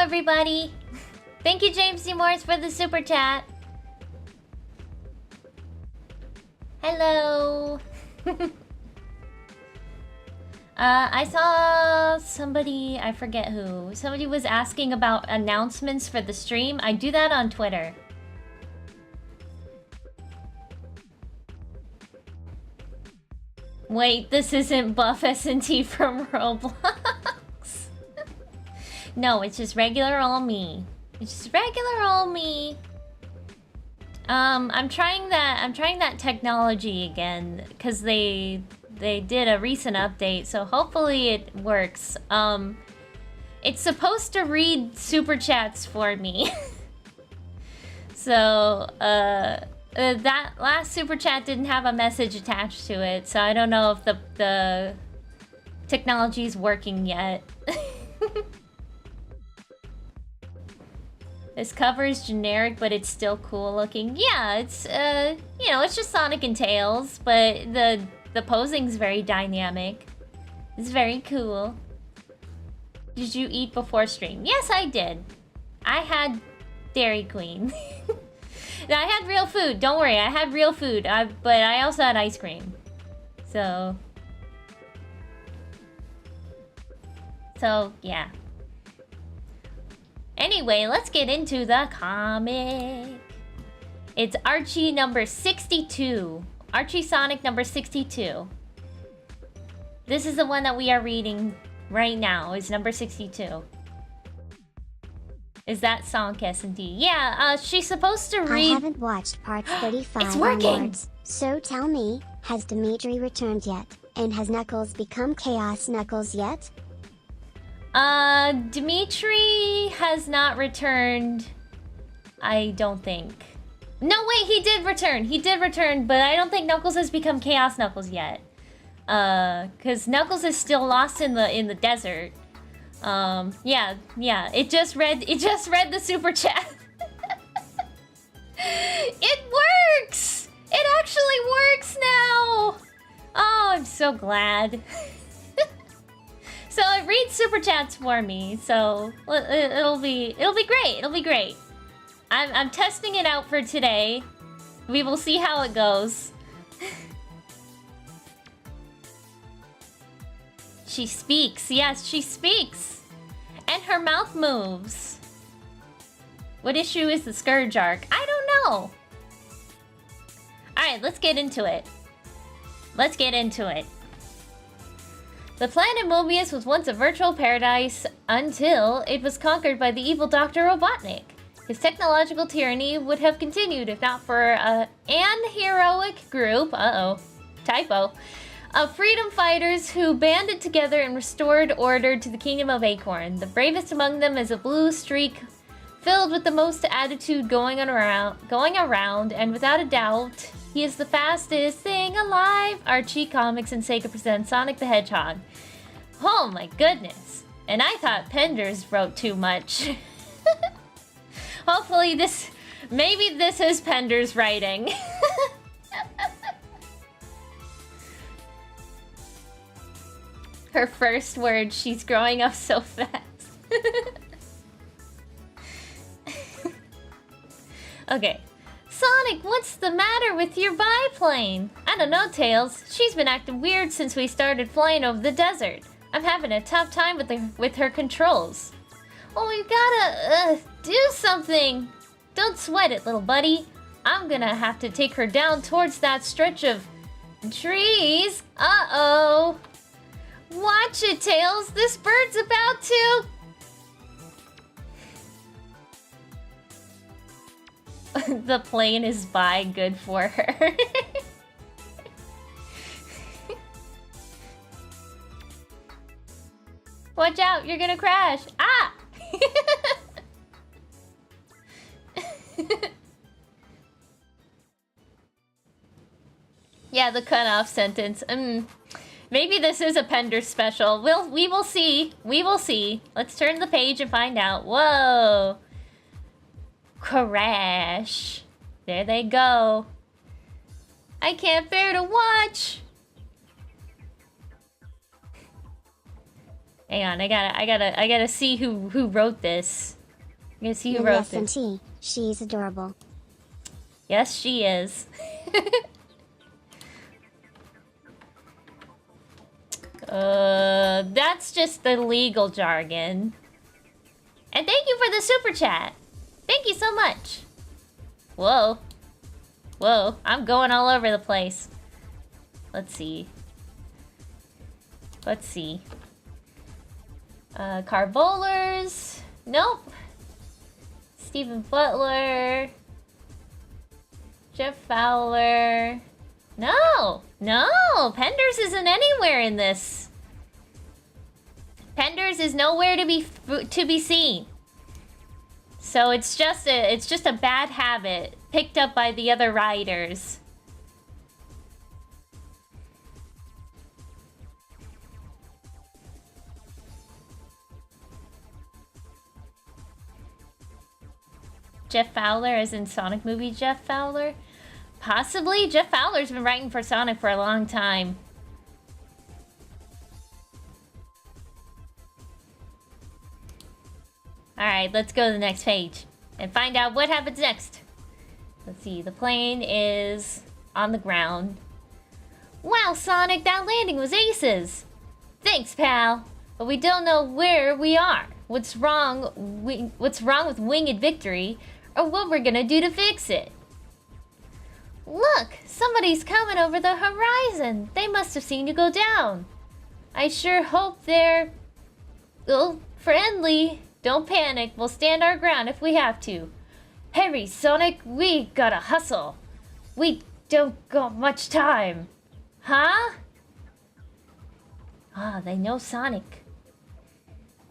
everybody. Thank you, James D. Morris, for the super chat. Hello. I saw somebody, I forget who. Somebody was asking about announcements for the stream. I do that on Twitter. Wait, this isn't buff SNT from Roblox. No, it's just regular old me. It's just regular old me. I'm trying that technology again because they did a recent update, so hopefully it works. It's supposed to read super chats for me. So, that last super chat didn't have a message attached to it, so I don't know if the technology is working yet. This cover is generic, but it's still cool looking. Yeah, it's you know, it's just Sonic and Tails, but the posing's very dynamic. It's very cool. Did you eat before stream? Yes, I did. I had Dairy Queen. I had real food. Don't worry, I had real food. But I also had ice cream. So yeah. Anyway, let's get into the comic. It's Archie number 62. Archie Sonic number 62. This is the one that we are reading right now. Is number 62. Is that Sonic SNT? Yeah, she's supposed to read... I haven't watched parts 35 It's working! onwards, so tell me, has Dimitri returned yet? And has Knuckles become Chaos Knuckles yet? Dimitri has not returned, I don't think. No, wait, he did return. He did return, but I don't think Knuckles has become Chaos Knuckles yet. Cause Knuckles is still lost in the desert. Yeah. It just read the super chat. It works! It actually works now! Oh, I'm so glad. So it reads super chats for me, so it'll be great. It'll be great. I'm testing it out for today. We will see how it goes. She speaks. Yes, she speaks. And her mouth moves. What issue is the Scourge arc? I don't know. Alright, let's get into it. Let's get into it. The planet Mobius was once a virtual paradise until it was conquered by the evil Dr. Robotnik. His technological tyranny would have continued if not for an heroic group, typo, of freedom fighters who banded together and restored order to the Kingdom of Acorn. The bravest among them is a blue streak filled with the most attitude going around, and without a doubt, he is the fastest thing alive. Archie Comics and Sega presents Sonic the Hedgehog. Oh my goodness. And I thought Penders wrote too much. Hopefully maybe this is Penders writing. Her first word, she's growing up so fast. Okay. Sonic, what's the matter with your biplane? I don't know, Tails. She's been acting weird since we started flying over the desert. I'm having a tough time with her controls. Well, we've gotta, do something. Don't sweat it, little buddy. I'm gonna have to take her down towards that stretch of trees. Uh-oh. Watch it, Tails. This bird's about to... The plane is by, good for her. Watch out, you're gonna crash. Ah! Yeah, the cutoff sentence. Maybe this is a Pender special. We will see. We will see. Let's turn the page and find out. Whoa. Crash. There they go. I can't bear to watch. Hang on, I gotta see who wrote this. I'm gonna see who wrote this. SNT, she's adorable. Yes, she is. That's just the legal jargon. And thank you for the super chat. Thank you so much. Whoa. Whoa, I'm going all over the place. Let's see. Let's see. Carvolers. Nope. Stephen Butler. Jeff Fowler. No! No! Penders isn't anywhere in this. Penders is nowhere to be seen. So it's just a bad habit picked up by the other writers. Jeff Fowler as in Sonic movie Jeff Fowler? Possibly. Jeff Fowler's been writing for Sonic for a long time. Alright, let's go to the next page and find out what happens next. Let's see, the plane is on the ground. Wow, Sonic, that landing was aces! Thanks, pal. But we don't know where we are, what's wrong with Winged Victory, or what we're gonna do to fix it. Look, somebody's coming over the horizon. They must have seen you go down. I sure hope they're, well, friendly. Don't panic, we'll stand our ground if we have to. Hurry, Sonic, we gotta hustle. We don't got much time. Huh? Ah, they know Sonic.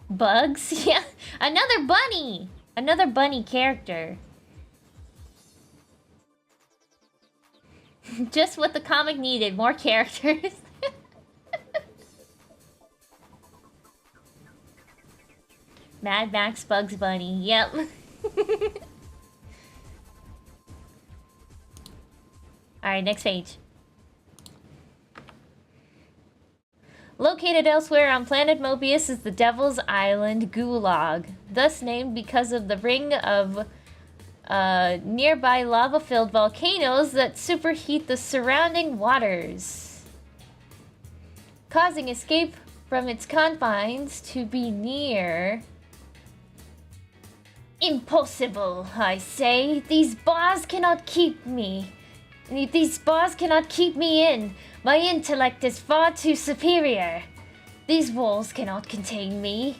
Bugs? Yeah, another bunny! Another bunny character. Just what the comic needed, more characters. Mad Max Bugs Bunny, yep. Alright, next page. Located elsewhere on planet Mobius is the Devil's Island Gulag, thus named because of the ring of nearby lava-filled volcanoes that superheat the surrounding waters, causing escape from its confines to be near. Impossible, I say. These bars cannot keep me. These bars cannot keep me in. My intellect is far too superior. These walls cannot contain me.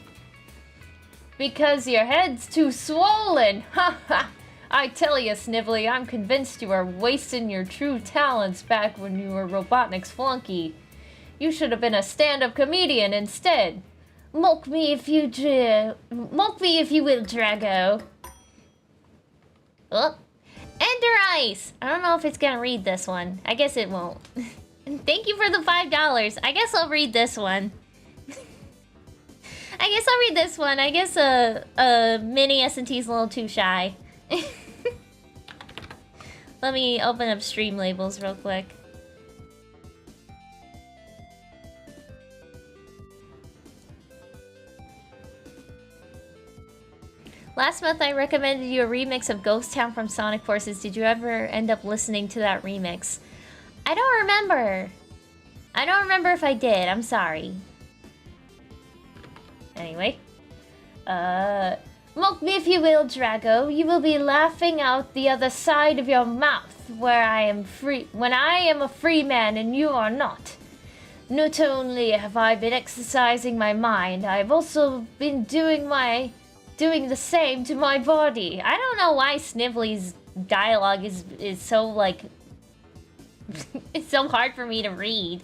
Because your head's too swollen. Ha ha. I tell you, Snively, I'm convinced you are wasting your true talents back when you were Robotnik's flunky. You should have been a stand-up comedian instead. Mock me if you will, Drago. Oh. Ender Ice! I don't know if it's gonna read this one. I guess it won't. Thank you for the $5. I guess I'll read this one. I guess I'll read this one. I guess mini SNT's a little too shy. Let me open up stream labels real quick. Last month I recommended you a remix of Ghost Town from Sonic Forces. Did you ever end up listening to that remix? I don't remember. I don't remember if I did. I'm sorry. Anyway. Mock me if you will, Drago. You will be laughing out the other side of your mouth when I am a free man and you are not. Not only have I been exercising my mind, I've also been doing the same to my body. I don't know why Snively's dialogue is so, like... it's so hard for me to read.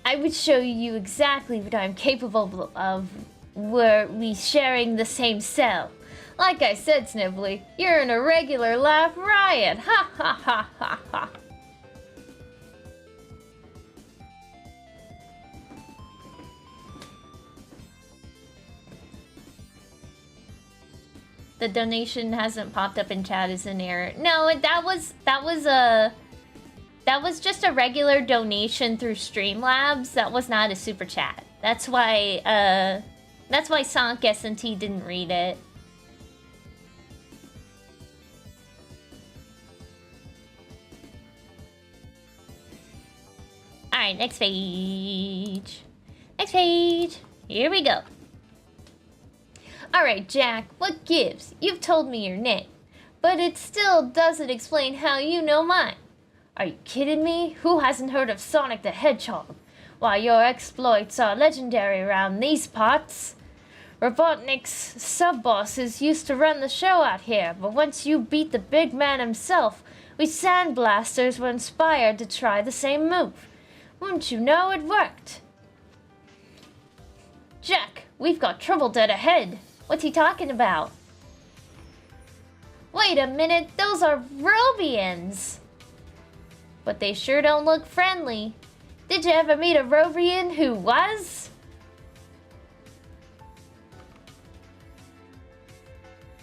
I would show you exactly what I'm capable of were we sharing the same cell. Like I said, Snively, you're in a regular laugh riot. Ha ha ha ha ha. The donation hasn't popped up in chat is an error. No, that was That was just a regular donation through Streamlabs. That was not a super chat. That's why Sonic SNT didn't read it. Alright, next page. Next page. Here we go. Alright, Jack, what gives? You've told me your name, but it still doesn't explain how you know mine. Are you kidding me? Who hasn't heard of Sonic the Hedgehog? Why, your exploits are legendary around these parts. Robotnik's sub-bosses used to run the show out here, but once you beat the big man himself, we Sandblasters were inspired to try the same move. Wouldn't you know it worked? Jack, we've got trouble dead ahead. What's he talking about? Wait a minute, those are Robians! But they sure don't look friendly. Did you ever meet a Robian who was?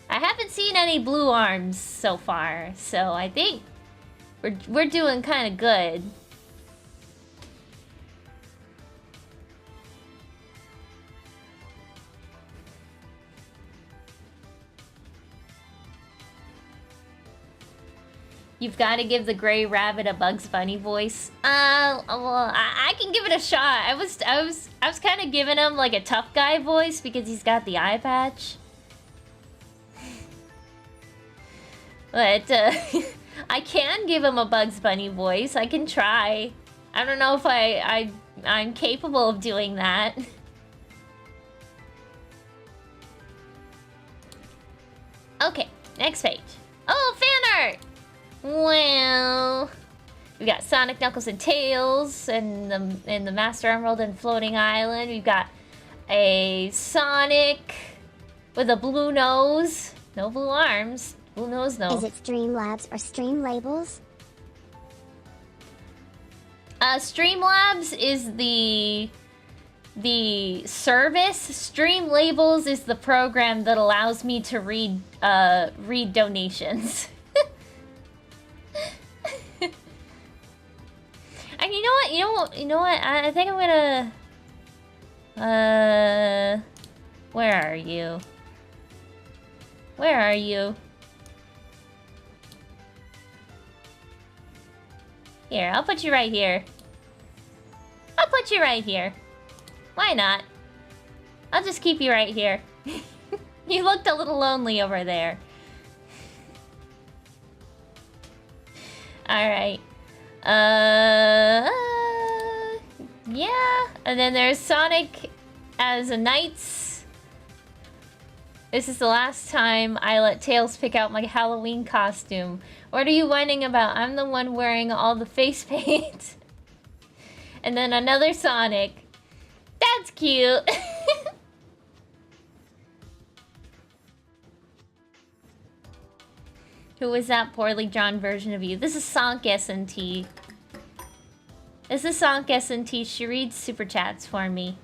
I haven't seen any blue arms so far, so I think we're doing kind of good. You've got to give the gray rabbit a Bugs Bunny voice. Well, I can give it a shot. I was kind of giving him like a tough guy voice because he's got the eye patch. But I can give him a Bugs Bunny voice. I can try. I don't know if I'm capable of doing that. Okay, next page. Oh, fan art! Well, we've got Sonic, Knuckles, and Tails in the Master Emerald and Floating Island. We've got a Sonic with a blue nose, no blue arms, blue nose, no. Is it Streamlabs or Stream Labels? Streamlabs is the service. Stream Labels is the program that allows me to read donations. And you know what? I think I'm gonna... Where are you? Where are you? Here, I'll put you right here. I'll put you right here. Why not? I'll just keep you right here. You looked a little lonely over there. Alright. Yeah. And then there's Sonic as a Knights. This is the last time I let Tails pick out my Halloween costume. What are you whining about? I'm the one wearing all the face paint. And then another Sonic. That's cute. Who is that poorly drawn version of you? This is Sonic SNT. This is Sonic SNT. She reads super chats for me.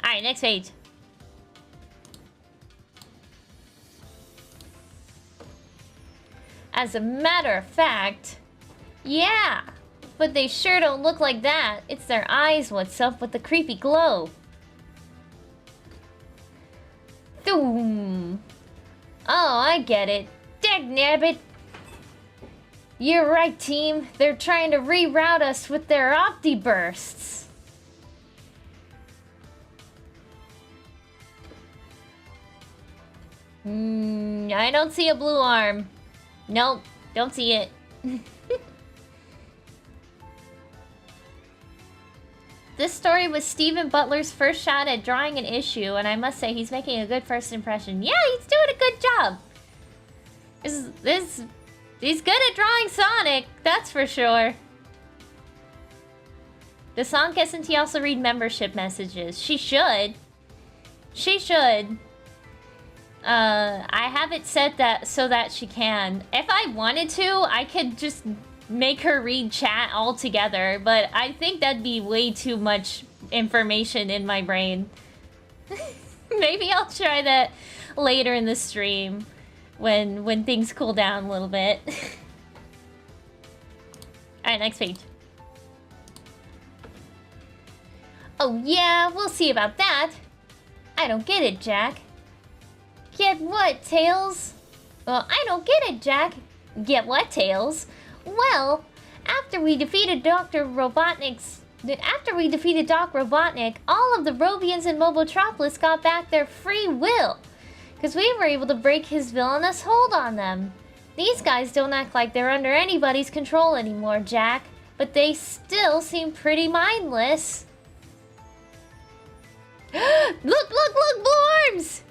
Alright, next page. As a matter of fact, yeah, but they sure don't look like that. It's their eyes what's up with the creepy glow. Doom. Oh, I get it. Dagnabbit. You're right, team. They're trying to reroute us with their Opti-bursts. I don't see a blue arm. Nope, don't see it. This story was Stephen Butler's first shot at drawing an issue, and I must say he's making a good first impression. Yeah, he's doing a good job. He's good at drawing Sonic, that's for sure. Does Sonic SNT also read membership messages? She should. She should. I have it set that so that she can. If I wanted to, I could just make her read chat altogether, but I think that'd be way too much information in my brain. Maybe I'll try that later in the stream. when things cool down a little bit. Alright, next page. Oh yeah, we'll see about that. I don't get it, Jack. Get what, Tails? Well, I don't get it, Jack. Get what, Tails? Well, after we defeated Doc Robotnik, all of the Robians in Mobotropolis got back their free will. Because we were able to break his villainous hold on them. These guys don't act like they're under anybody's control anymore, Jack. But they still seem pretty mindless. Look, Blue Arms!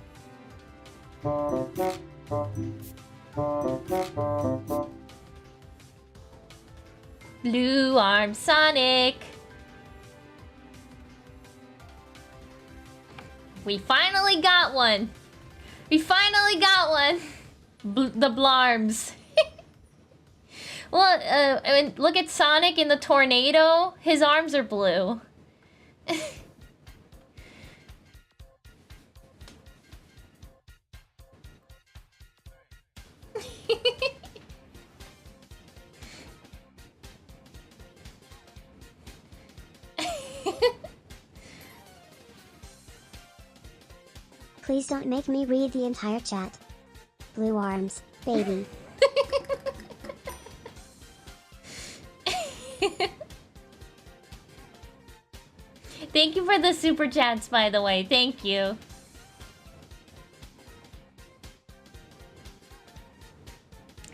Blue Arm Sonic. We finally got one. The Blarms. Well, I mean, look at Sonic in the tornado. His arms are blue. Please don't make me read the entire chat. Blue Arms, baby. Thank you for the super chats, by the way. Thank you.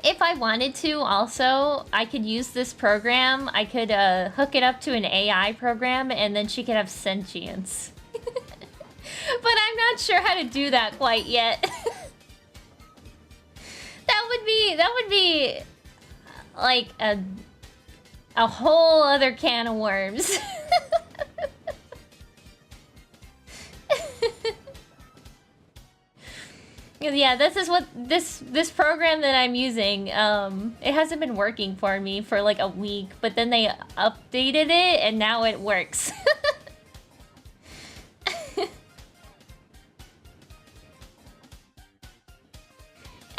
If I wanted to, also, I could use this program. I could hook it up to an AI program, and then she could have sentience. But I'm not sure how to do that quite yet. That would be like a whole other can of worms. Yeah, this is what this program that I'm using, it hasn't been working for me for like a week, but then they updated it and now it works.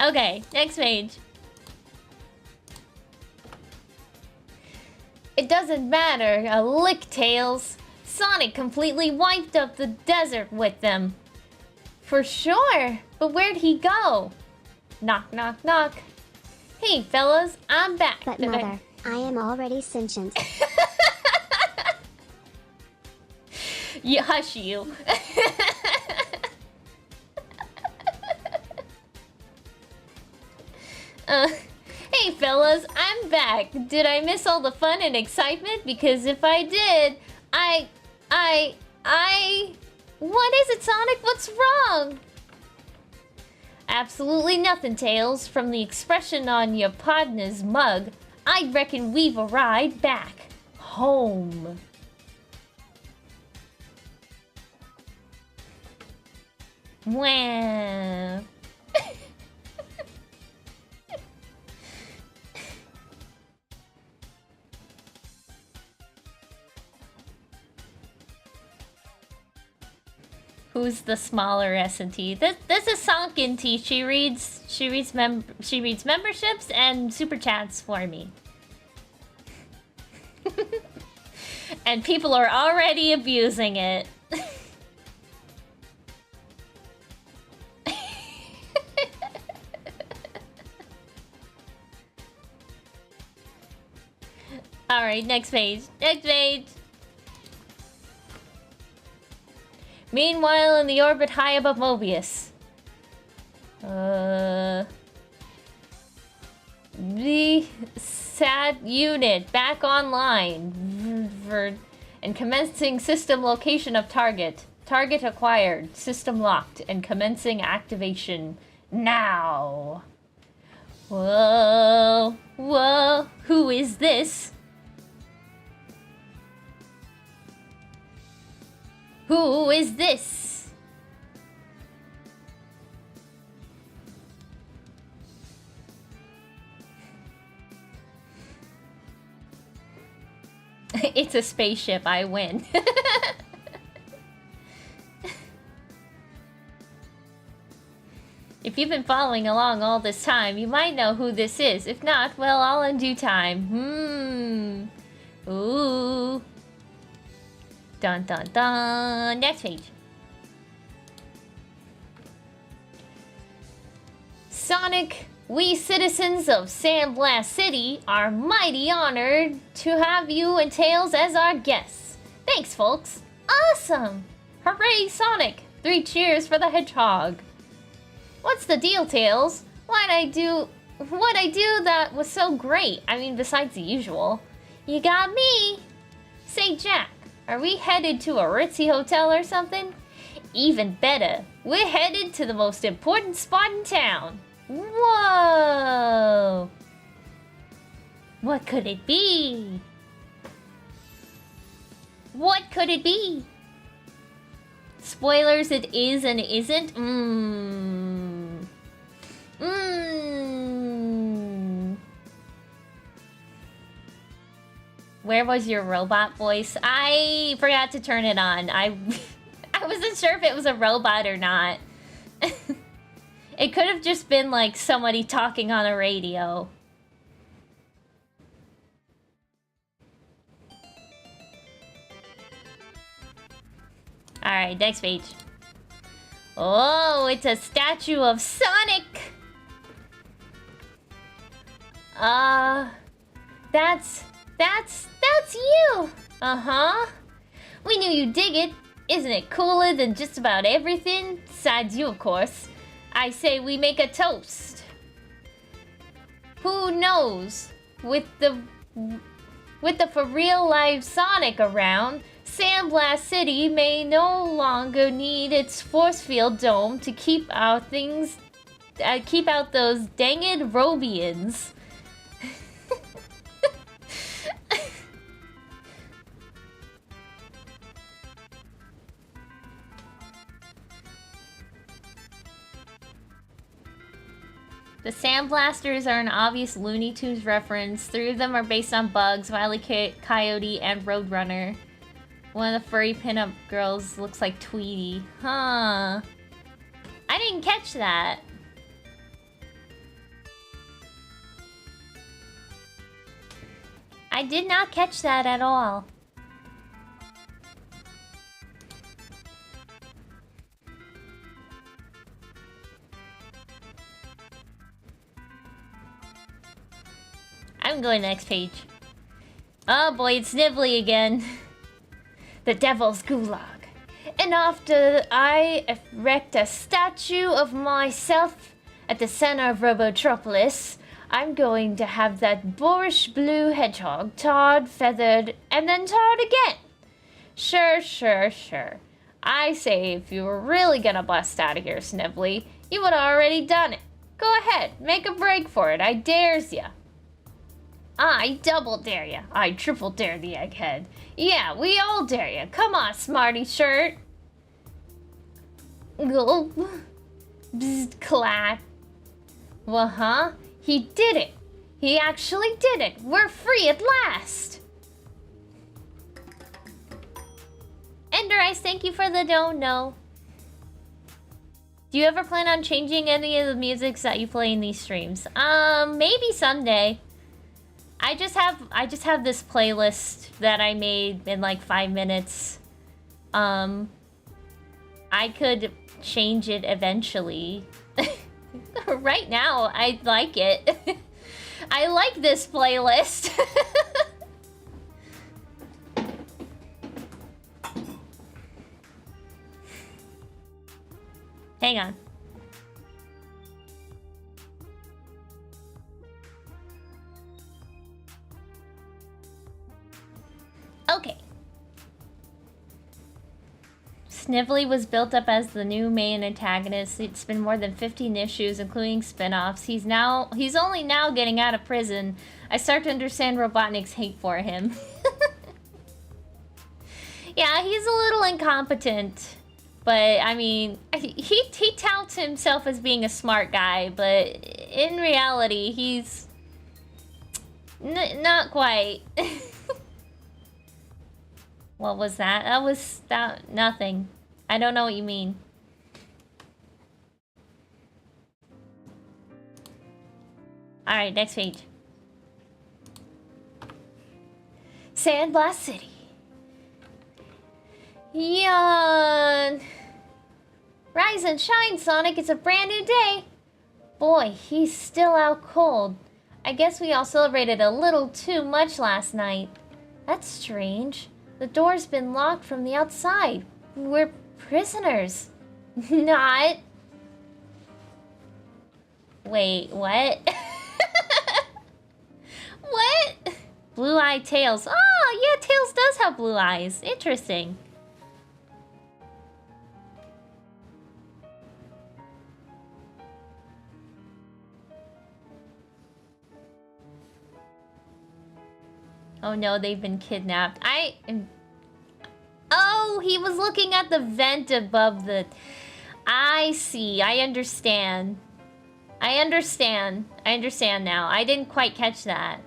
Okay, next page. It doesn't matter a lick, Tails. Sonic completely wiped up the desert with them. For sure, but where'd he go? Knock, knock, knock. Hey, fellas, I'm back. But Mother, I am already sentient. You hush you. Hey fellas, I'm back. Did I miss all the fun and excitement? Because if I did, What is it, Sonic? What's wrong? Absolutely nothing, Tails. From the expression on your partner's mug, I reckon we've arrived back home. Wow. Who's the smaller SNT? This is Sunken T. She reads memberships and super chats for me. And people are already abusing it. Alright, next page. Next page. Meanwhile, in the orbit high above Mobius. The SAT unit back online. And commencing system location of target. Target acquired. System locked. And commencing activation now. Whoa. Whoa. Who is this? Who is this? It's a spaceship, I win. If you've been following along all this time, you might know who this is. If not, well, all in due time. Ooh. Dun dun dun. Next page. Sonic, we citizens of Sandblast City are mighty honored to have you and Tails as our guests. Thanks, folks. Awesome! Hooray, Sonic! 3 cheers for the hedgehog. What's the deal, Tails? What'd I do that was so great? I mean, besides the usual. You got me! Say, Jack, are we headed to a ritzy hotel or something? Even better, we're headed to the most important spot in town. Whoa! What could it be? What could it be? Spoilers, it is and isn't? Where was your robot voice? I forgot to turn it on. I wasn't sure if it was a robot or not. It could have just been like somebody talking on a radio. Alright, next page. Oh, it's a statue of Sonic! That's you! Uh-huh. We knew you'd dig it. Isn't it cooler than just about everything? Besides you, of course. I say we make a toast. Who knows? With the for real life Sonic around, Sandblast City may no longer need its force field dome to keep out those danged Robians. The Sandblasters are an obvious Looney Tunes reference. 3 of them are based on Bugs, Wile E. Coyote, and Roadrunner. One of the furry pinup girls looks like Tweety. Huh. I didn't catch that. I did not catch that at all. I'm going next page. Oh boy, it's Snivelly again. The Devil's Gulag. And after I erect a statue of myself at the center of Robotropolis, I'm going to have that boorish blue hedgehog tarred, feathered, and then tarred again. Sure. I say if you were really gonna bust out of here, Snivelly, you would already done it. Go ahead, make a break for it, I dares ya. I double dare ya. I triple dare the egghead. Yeah, we all dare ya. Come on, smarty shirt. Gulp. Bzz, clap. Well, huh? He did it. He actually did it. We're free at last. Ender Ice, thank you for the don't know. Do you ever plan on changing any of the musics that you play in these streams? Maybe someday. I just have this playlist that I made in like 5 minutes. I could change it eventually. Right now, I like it. I like this playlist. Hang on. Okay. Snivelly was built up as the new main antagonist. It's been more than 15 issues, including spin-offs. He's only now getting out of prison. I start to understand Robotnik's hate for him. Yeah, he's a little incompetent. But, I mean, he touts himself as being a smart guy, but in reality, he's not quite. What was that? That was nothing. I don't know what you mean. Alright, next page. Sandblast City. Yawn. Rise and shine, Sonic. It's a brand new day. Boy, he's still out cold. I guess we all celebrated a little too much last night. That's strange. The door's been locked from the outside. We're prisoners. Not. Wait, what? What? Blue-eyed Tails. Oh, yeah, Tails does have blue eyes. Interesting. Oh no, they've been kidnapped. Oh, he was looking at the vent above the... I see. I understand. I understand. I understand now. I didn't quite catch that.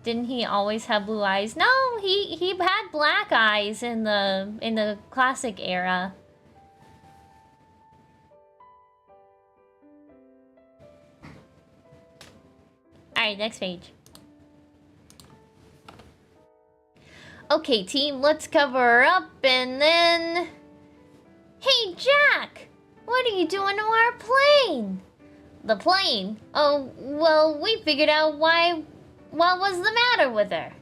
Didn't he always have blue eyes? No, he had black eyes in the classic era. Alright, next page. Okay, team, let's cover up and then... Hey, Jack! What are you doing to our plane? The plane? Oh, well, we figured out what was the matter with her.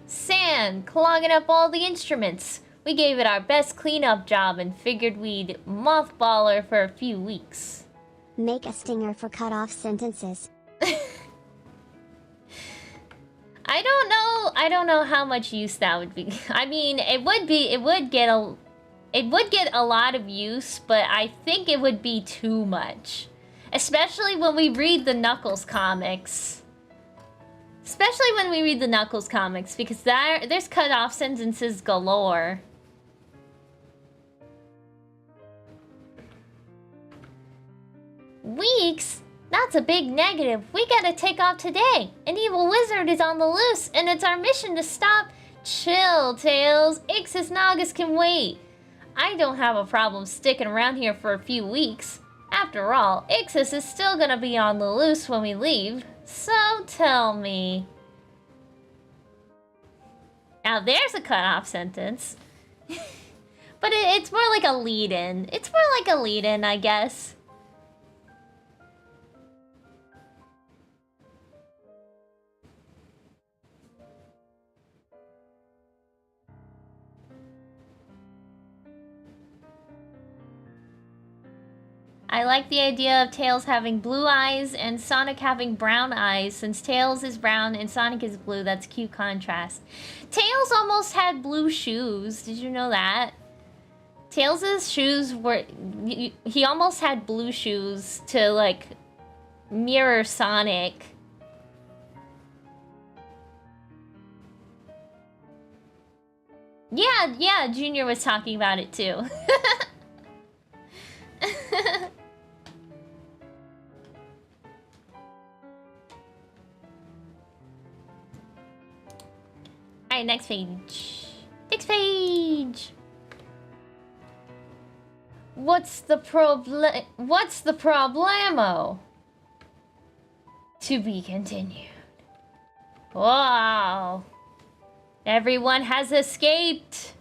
Sand, clogging up all the instruments. We gave it our best cleanup job and figured we'd mothball her for a few weeks. Make a stinger for cut-off sentences. I don't know how much use that would be. I mean, it would get a lot of use, but I think it would be too much. Especially when we read the Knuckles comics. Especially when we read the Knuckles comics, because there's cut-off sentences galore. Weeks? That's a big negative. We gotta take off today. An evil wizard is on the loose, and it's our mission to stop. Chill, Tails. Ixis Nagas can wait. I don't have a problem sticking around here for a few weeks. After all, Ixis is still gonna be on the loose when we leave. So tell me. Now there's a cut-off sentence. But it's more like a lead-in. It's more like a lead-in, I guess. I like the idea of Tails having blue eyes and Sonic having brown eyes. Since Tails is brown and Sonic is blue, that's cute contrast. Tails almost had blue shoes. Did you know that? Tails' shoes were... He almost had blue shoes to, like, mirror Sonic. Yeah, Junior was talking about it too. Alright, next page. Next page! What's the problemo? To be continued. Wow. Everyone has escaped.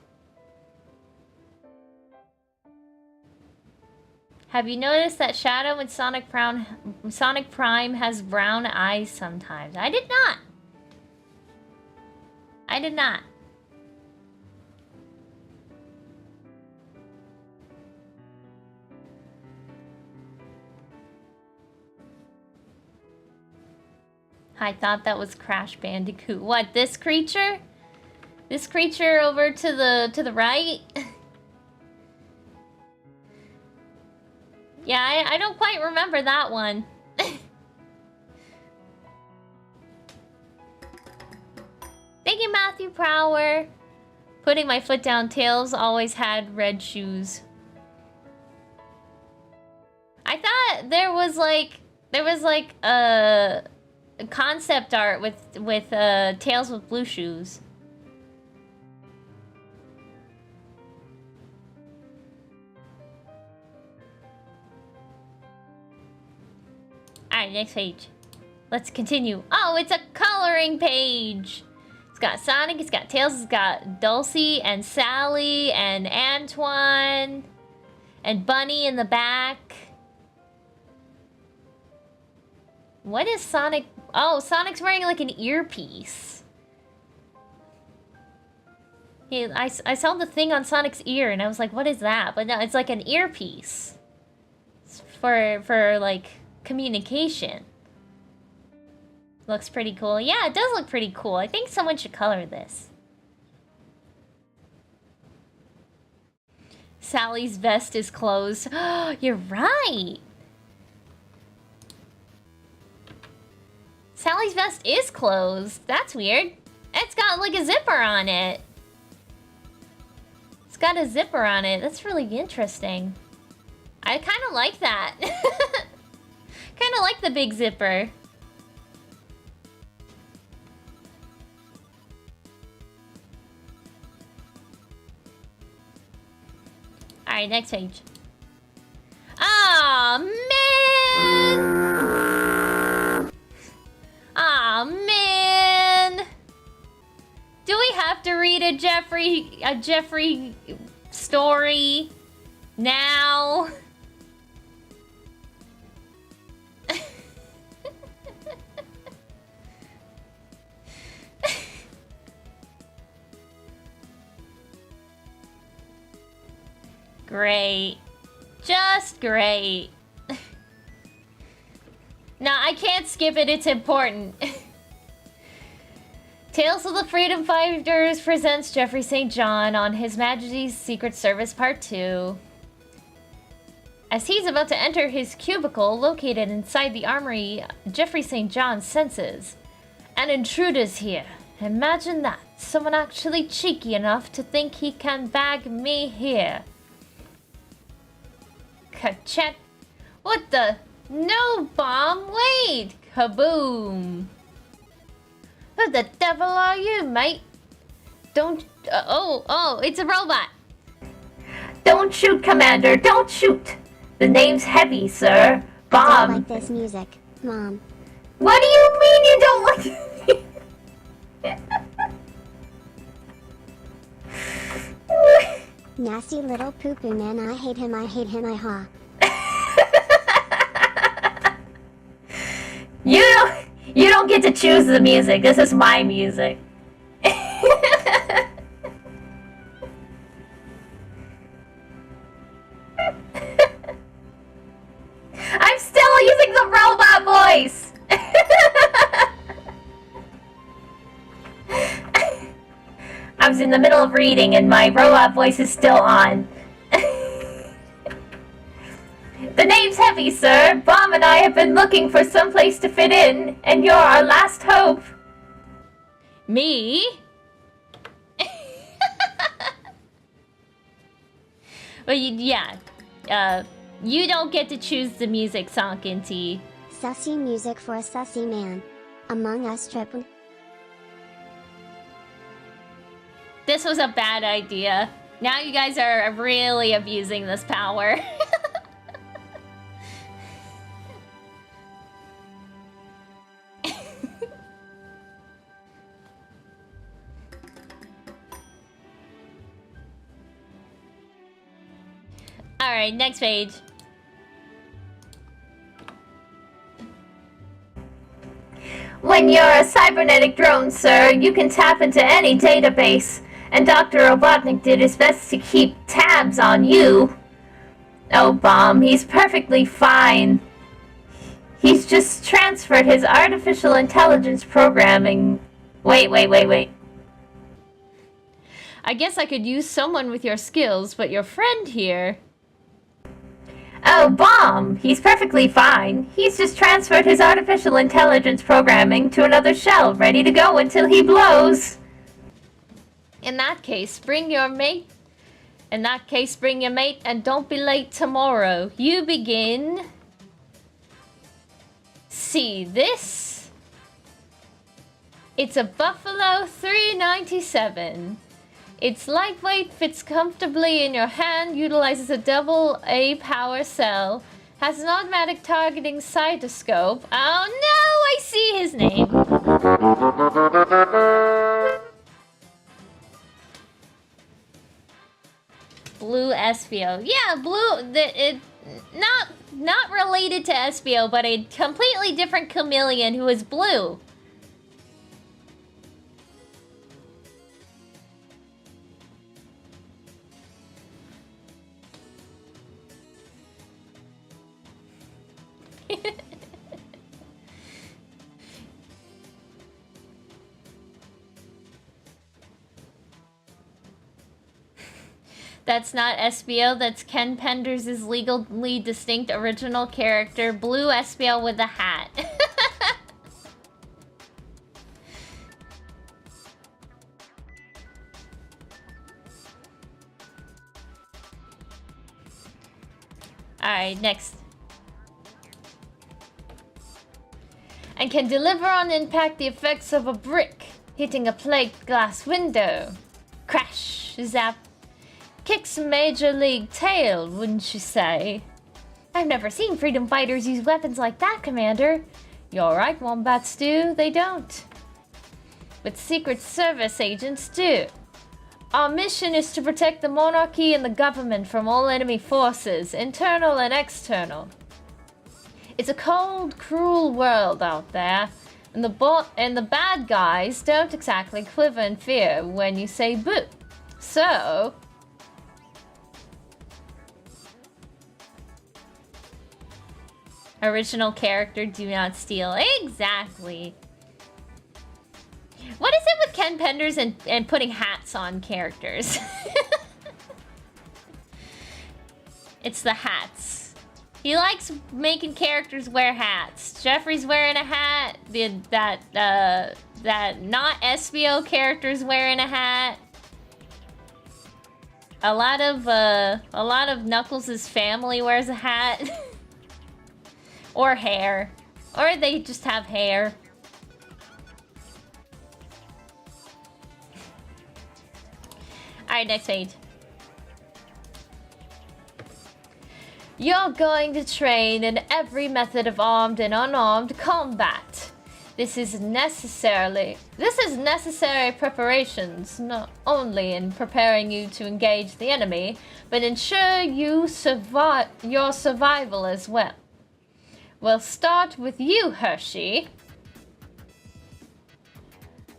Have you noticed that Shadow in Sonic Prime has brown eyes sometimes? I did not. I did not. I thought that was Crash Bandicoot. What, this creature? This creature over to the right? Yeah, I don't quite remember that one. Thank you, Matthew Prower. Putting my foot down, Tails always had red shoes. I thought there was like a concept art with Tails with blue shoes. Alright, next page. Let's continue. Oh, it's a coloring page! It's got Sonic, it's got Tails, it's got Dulcie and Sally and Antoine and Bunny in the back. What is Sonic? Oh, Sonic's wearing like an earpiece. Yeah, I saw the thing on Sonic's ear and I was like, what is that? But no, it's like an earpiece. It's for like communication. Looks pretty cool. Yeah, it does look pretty cool. I think someone should color this. Sally's vest is closed. Oh, you're right. Sally's vest is closed. That's weird. It's got like a zipper on it. It's got a zipper on it. That's really interesting. I kind of like that. Kind of like the big zipper. Alright, next page. Aw, man! Aw, man! Do we have to read a Jeffrey story now? Great. Just great. Nah, I can't skip it, it's important. Tales of the Freedom Fighters presents Jeffrey St. John on His Majesty's Secret Service Part 2. As he's about to enter his cubicle located inside the armory, Jeffrey St. John senses an intruder's here. Imagine that. Someone actually cheeky enough to think he can bag me here. Ka-chet. What the? No, bomb! Wait! Kaboom! Who the devil are you, mate? Don't... oh, it's a robot! Don't shoot, Commander! Don't shoot! The name's heavy, sir. Bomb! I don't like this music, Mom. What do you mean you don't like it? Nasty little poo-poo man, I hate him, I ha. You don't get to choose the music. This is my music. I'm still using the robot voice. I was in the middle of reading and my robot voice is still on. The name's heavy, sir. Bomb and I have been looking for some place to fit in, and you're our last hope. Me? Well, yeah. You don't get to choose the music, SNT. Sussy music for a sussy man. Among Us triple. This was a bad idea. Now you guys are really abusing this power. Alright, next page. When you're a cybernetic drone, sir, you can tap into any database. And Dr. Robotnik did his best to keep tabs on you. Oh, Bomb, he's perfectly fine. He's just transferred his artificial intelligence programming... Wait. I guess I could use someone with your skills, but your friend here... Oh, Bomb! He's perfectly fine. He's just transferred his artificial intelligence programming to another shell, ready to go until he blows. In that case, bring your mate, and don't be late tomorrow. You begin... See this? It's a Buffalo 397. It's lightweight, fits comfortably in your hand, utilizes a double A power cell, Has an automatic targeting cytoscope. Oh no, I see his name. Blue SBO. Yeah, blue. Not related to SBO, but a completely different chameleon who is blue. That's not SBO, that's Ken Penders' legally distinct original character, blue SBO with a hat. Alright, next. And can deliver on impact the effects of a brick hitting a plate glass window. Crash, zap. Kicks Major League tail, wouldn't you say? I've never seen freedom fighters use weapons like that, Commander. You're right, Wombats do. They don't. But Secret Service agents do. Our mission is to protect the monarchy and the government from all enemy forces, internal and external. It's a cold, cruel world out there, and the bad guys don't exactly quiver in fear when you say boo. So... Original character, do not steal. Exactly. What is it with Ken Penders and putting hats on characters? It's the hats. He likes making characters wear hats. Jeffrey's wearing a hat. That not SBO character's wearing a hat. A lot of Knuckles' family wears a hat. Or hair. Or they just have hair. Alright, next page. You're going to train in every method of armed and unarmed combat. This is necessary preparations, not only in preparing you to engage the enemy, but ensure your survival as well. We'll start with you, Hershey.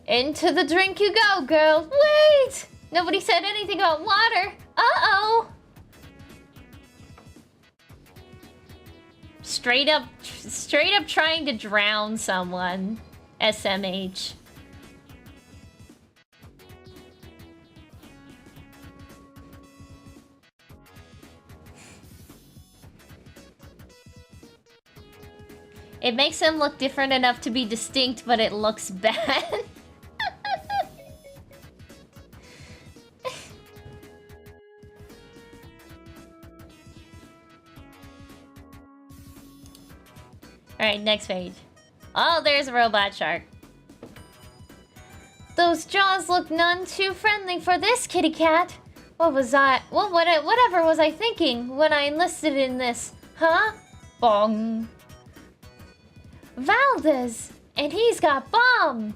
Into the drink you go, girl. Wait! Nobody said anything about water. Uh-oh. Straight up trying to drown someone. SMH. It makes him look different enough to be distinct, but it looks bad. Alright, next page. Oh, there's a robot shark. Those jaws look none too friendly for this, kitty cat. Whatever was I thinking when I enlisted in this, huh? Bong. Valdez, and he's got bomb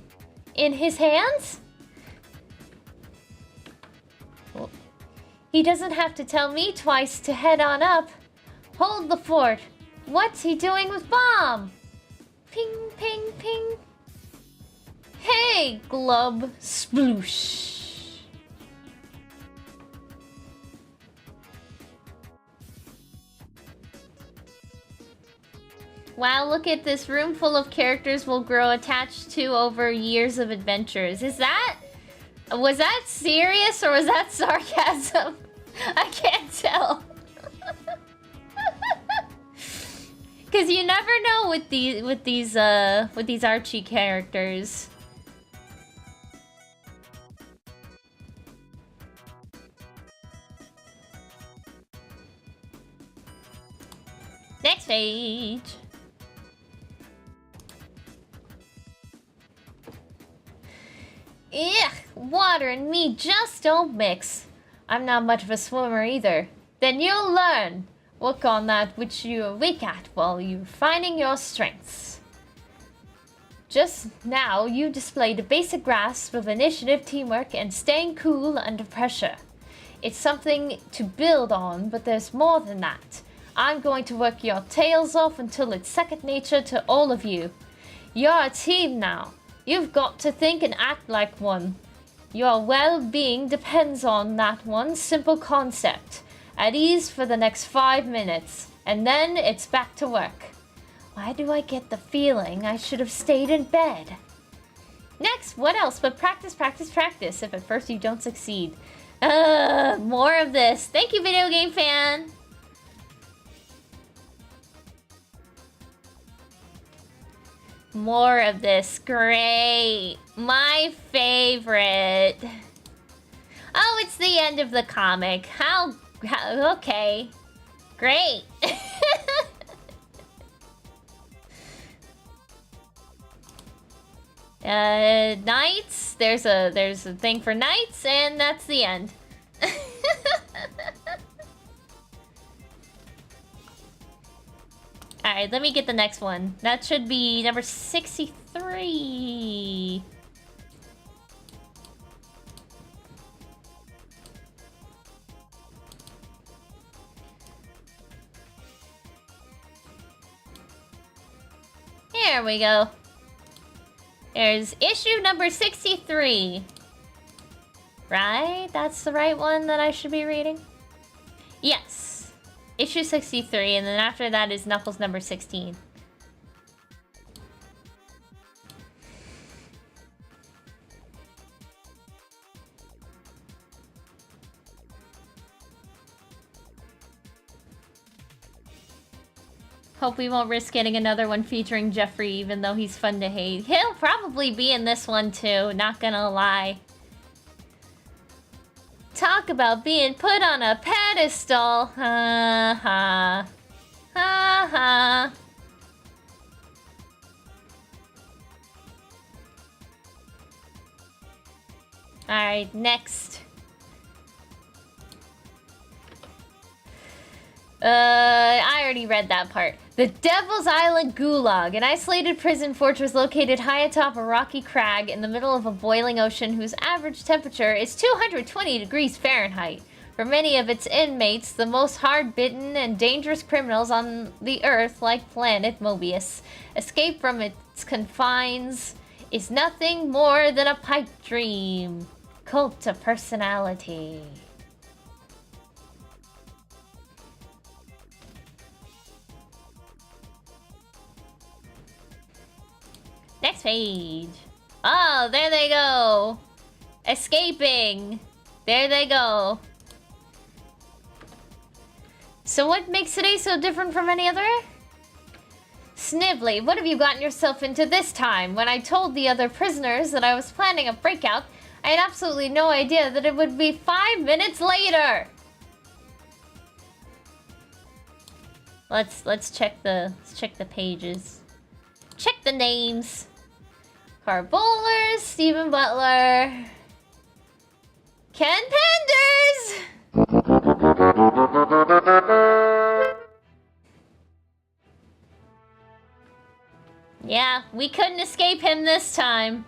in his hands? Well, he doesn't have to tell me twice to head on up. Hold the fort. What's he doing with bomb? Ping, ping, ping. Hey, glub, sploosh. Wow, look at this room full of characters we'll grow attached to over years of adventures. Was that serious or was that sarcasm? I can't tell. Cause you never know with these Archie characters. Next page. Ugh, water and me just don't mix. I'm not much of a swimmer either. Then you'll learn. Work on that which you are weak at while you're refining your strengths. Just now, you displayed a basic grasp of initiative, teamwork, and staying cool under pressure. It's something to build on, but there's more than that. I'm going to work your tails off until it's second nature to all of you. You're a team now. You've got to think and act like one. Your well-being depends on that one simple concept. At ease for the next 5 minutes, and then it's back to work. Why do I get the feeling I should have stayed in bed? Next, what else but practice, practice, practice if at first you don't succeed. More of this. Thank you, video game fan. More of this. Great. My favorite. Oh, it's the end of the comic. How okay. Great. Knights. There's a thing for knights, and that's the end. Alright, let me get the next one. That should be number 63. There we go. There's issue number 63. Right? That's the right one that I should be reading? Yes. Issue 63, and then after that is Knuckles number 16. Hope we won't risk getting another one featuring Jeffrey, even though he's fun to hate. He'll probably be in this one too, not gonna lie. Talk about being put on a pedestal. Ha ha. Ha ha. Alright, next. I already read that part. The Devil's Island Gulag, an isolated prison fortress located high atop a rocky crag in the middle of a boiling ocean whose average temperature is 220 degrees Fahrenheit. For many of its inmates, the most hard-bitten and dangerous criminals on the Earth-like planet Mobius, escape from its confines is nothing more than a pipe dream. Cult of personality. Next page. Oh, there they go. Escaping. There they go. So what makes today so different from any other? Snively, what have you gotten yourself into this time? When I told the other prisoners that I was planning a breakout, I had absolutely no idea that it would be 5 minutes later. Let's check the pages. Check the names. Car Bowlers, Stephen Butler, Ken Penders. Yeah, we couldn't escape him this time.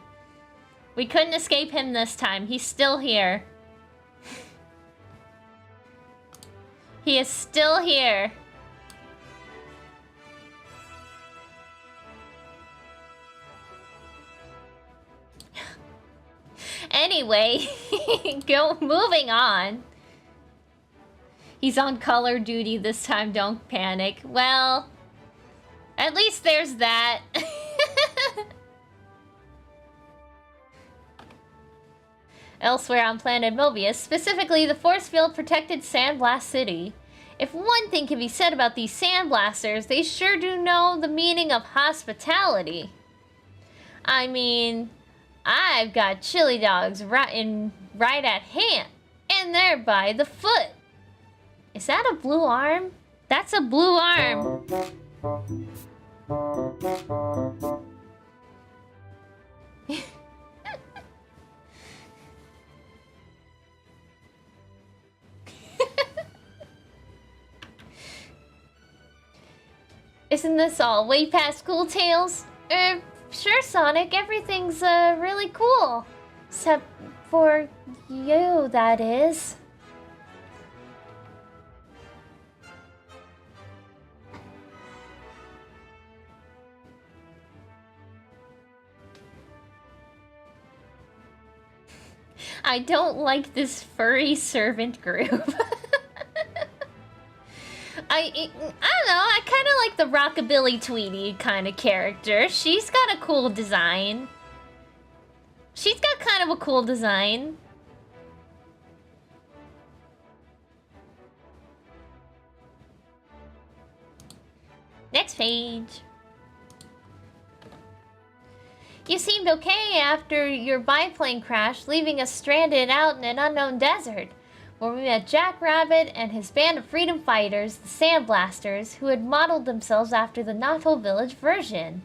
We couldn't escape him this time. He's still here. He is still here. Anyway, moving on. He's on color duty this time, don't panic. Well, at least there's that. Elsewhere on planet Mobius, specifically the force field protected Sandblast City. If one thing can be said about these Sandblasters, they sure do know the meaning of hospitality. I mean, I've got chili dogs right at hand, and they're by the foot. Is that a blue arm? That's a blue arm. Isn't this all way past cool tales? Sure, Sonic. Everything's, really cool. Except for you, that is. I don't like this furry servant group. I don't know, I kind of like the Rockabilly Tweety kind of character. She's got a cool design. She's got kind of a cool design. Next page. You seemed okay after your biplane crash, leaving us stranded out in an unknown desert, where we met Jack Rabbit and his band of freedom fighters, the Sandblasters, who had modeled themselves after the Nato Village version.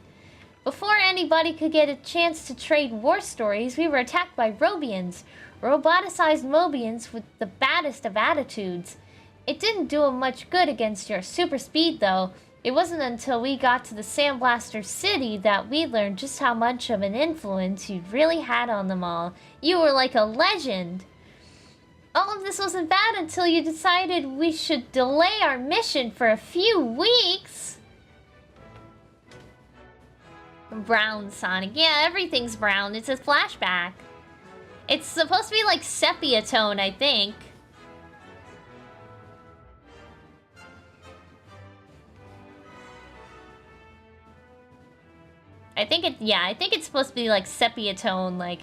Before anybody could get a chance to trade war stories, we were attacked by Robians, roboticized Mobians with the baddest of attitudes. It didn't do 'em much good against your super speed, though. It wasn't until we got to the Sandblast City that we learned just how much of an influence you really had on them all. You were like a legend. All of this wasn't bad until you decided we should delay our mission for a few weeks. Brown, Sonic. Yeah, everything's brown. It's a flashback. It's supposed to be like sepia tone, I think. I think it's supposed to be like sepia tone, like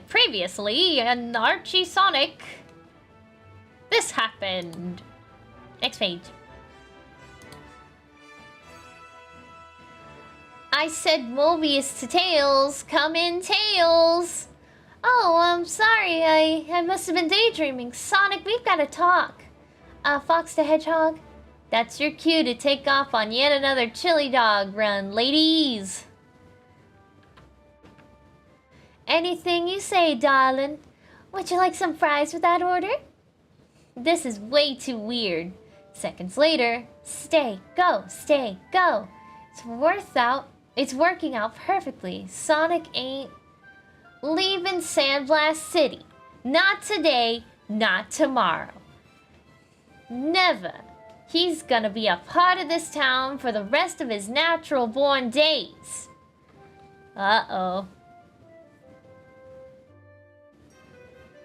previously in Archie Sonic. This happened. Next page. I said Mobius to Tails, come in Tails. Oh, I'm sorry, I must have been daydreaming. Sonic, we've got to talk. Fox the Hedgehog, that's your cue to take off on yet another chili dog run, ladies. Anything you say, darling. Would you like some fries with that order? This is way too weird. Seconds later, stay, go. It's working out perfectly. Sonic ain't leaving Sandblast City. Not today, not tomorrow. Never. He's gonna be a part of this town for the rest of his natural-born days. Uh-oh.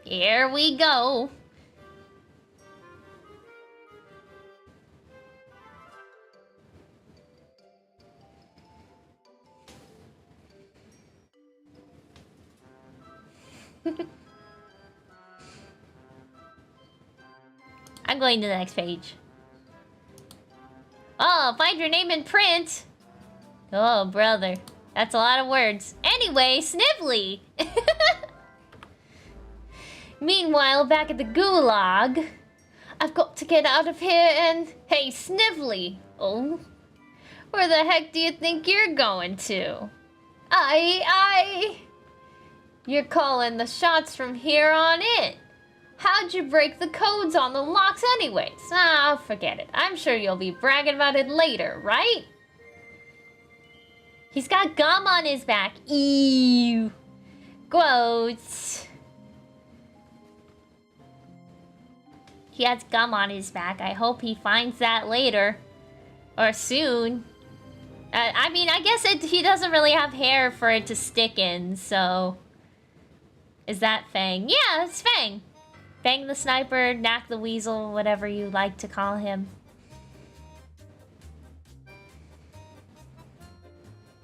Here we go. I'm going to the next page. Oh, find your name in print. Oh, brother. That's a lot of words. Anyway, Snively. Meanwhile, back at the gulag, I've got to get out of here and... Hey, Snively. Oh? Where the heck do you think you're going to? You're calling the shots from here on in. How'd you break the codes on the locks anyways? Ah, forget it. I'm sure you'll be bragging about it later, right? He's got gum on his back. Ew. Gross. He has gum on his back. I hope he finds that later. Or soon. I mean, I guess he doesn't really have hair for it to stick in, so... Is that Fang? Yeah, it's Fang. Fang the Sniper, Knack the Weasel, whatever you like to call him.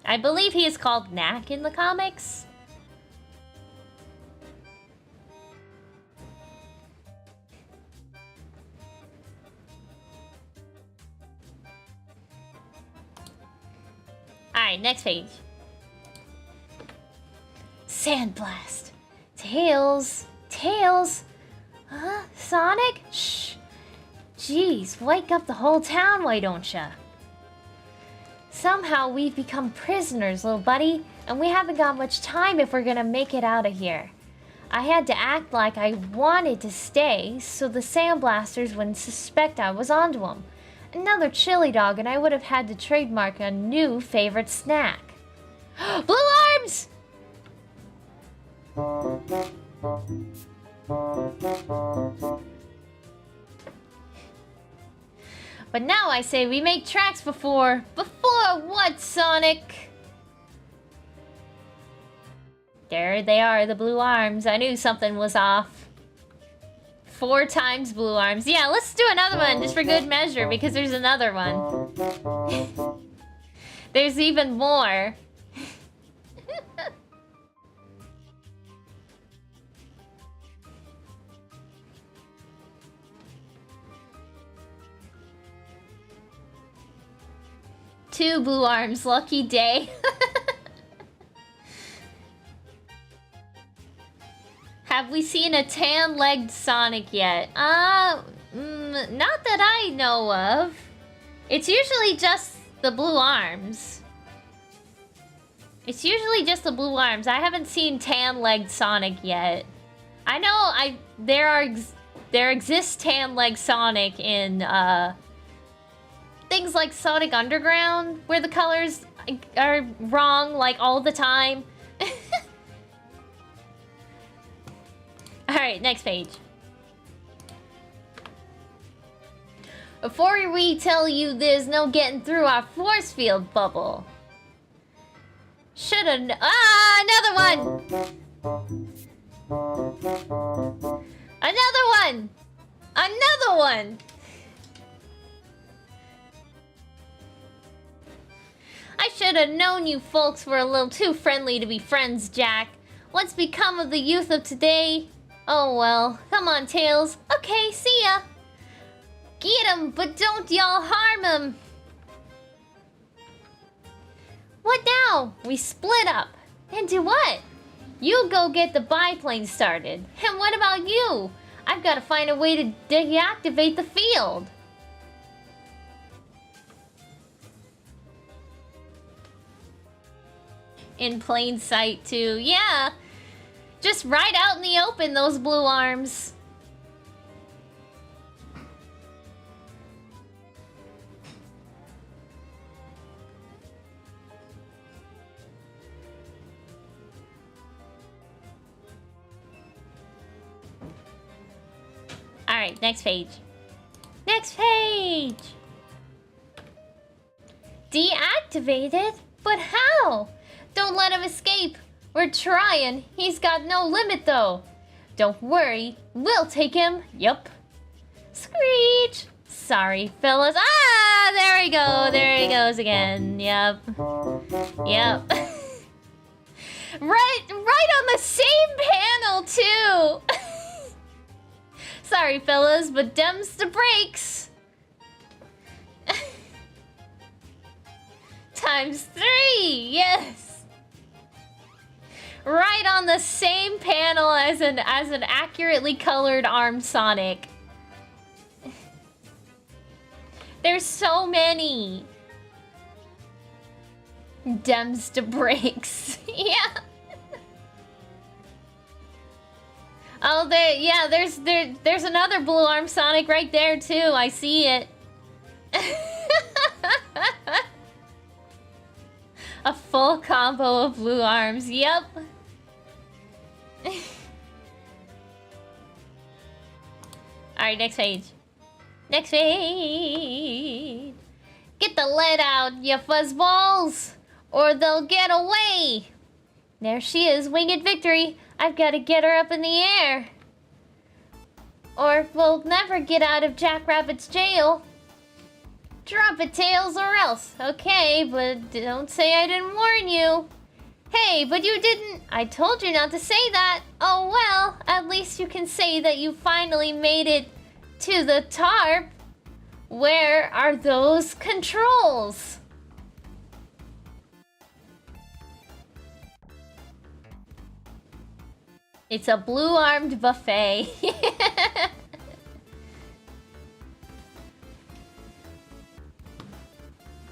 I believe he is called Knack in the comics. Alright, next page. Sandblast. Tails. Huh? Sonic? Shh. Jeez, wake up the whole town, why don't ya? Somehow we've become prisoners, little buddy, and we haven't got much time if we're gonna make it out of here. I had to act like I wanted to stay so the Sandblasters wouldn't suspect I was onto them. Another chili dog, and I would have had to trademark a new favorite snack. Blue arms! But now I say we make tracks before... Before what, Sonic? There they are, the blue arms. I knew something was off. 4 times blue arms. Yeah, let's do another one just for good measure because there's another one. There's even more. Two blue arms, lucky day. Have we seen a tan-legged Sonic yet? Not that I know of. It's usually just the blue arms. It's usually just the blue arms. I haven't seen tan-legged Sonic yet. I know there exists tan-legged Sonic in things like Sonic Underground, where the colors are wrong like all the time. Alright, next page. Before we tell you there's no getting through our force field bubble. Another one! Another one! Another one! I should have known you folks were a little too friendly to be friends, Jack. What's become of the youth of today? Oh well, come on, Tails. Okay, see ya. Get him, but don't y'all harm him. What now? We split up. Into what? You go get the biplane started. And what about you? I've got to find a way to deactivate the field. In plain sight, too. Yeah. Just right out in the open, those blue arms. Alright, next page. Next page! Deactivated? But how? Don't let him escape. We're trying. He's got no limit, though. Don't worry. We'll take him. Yup. Screech. Sorry, fellas. Ah, there we go. There he goes again. Yep. Yep. right on the same panel, too. Sorry, fellas, but dem's the brakes. ×3. Yes. Right on the same panel as an accurately colored armed Sonic. There's so many. Dems to breaks. Yeah. Oh, there's another blue arm Sonic right there too. I see it. A full combo of blue arms. Yep. Alright, next page. Next page. Get the lead out, you fuzzballs, or they'll get away. There she is, winged victory. I've got to get her up in the air. Or we'll never get out of Jackrabbit's jail. Drop it, Tails, or else. Okay, but don't say I didn't warn you. Hey, but you didn't. I told you not to say that. Oh well, at least you can say that you finally made it to the tarp. Where are those controls? It's a blue-armed buffet.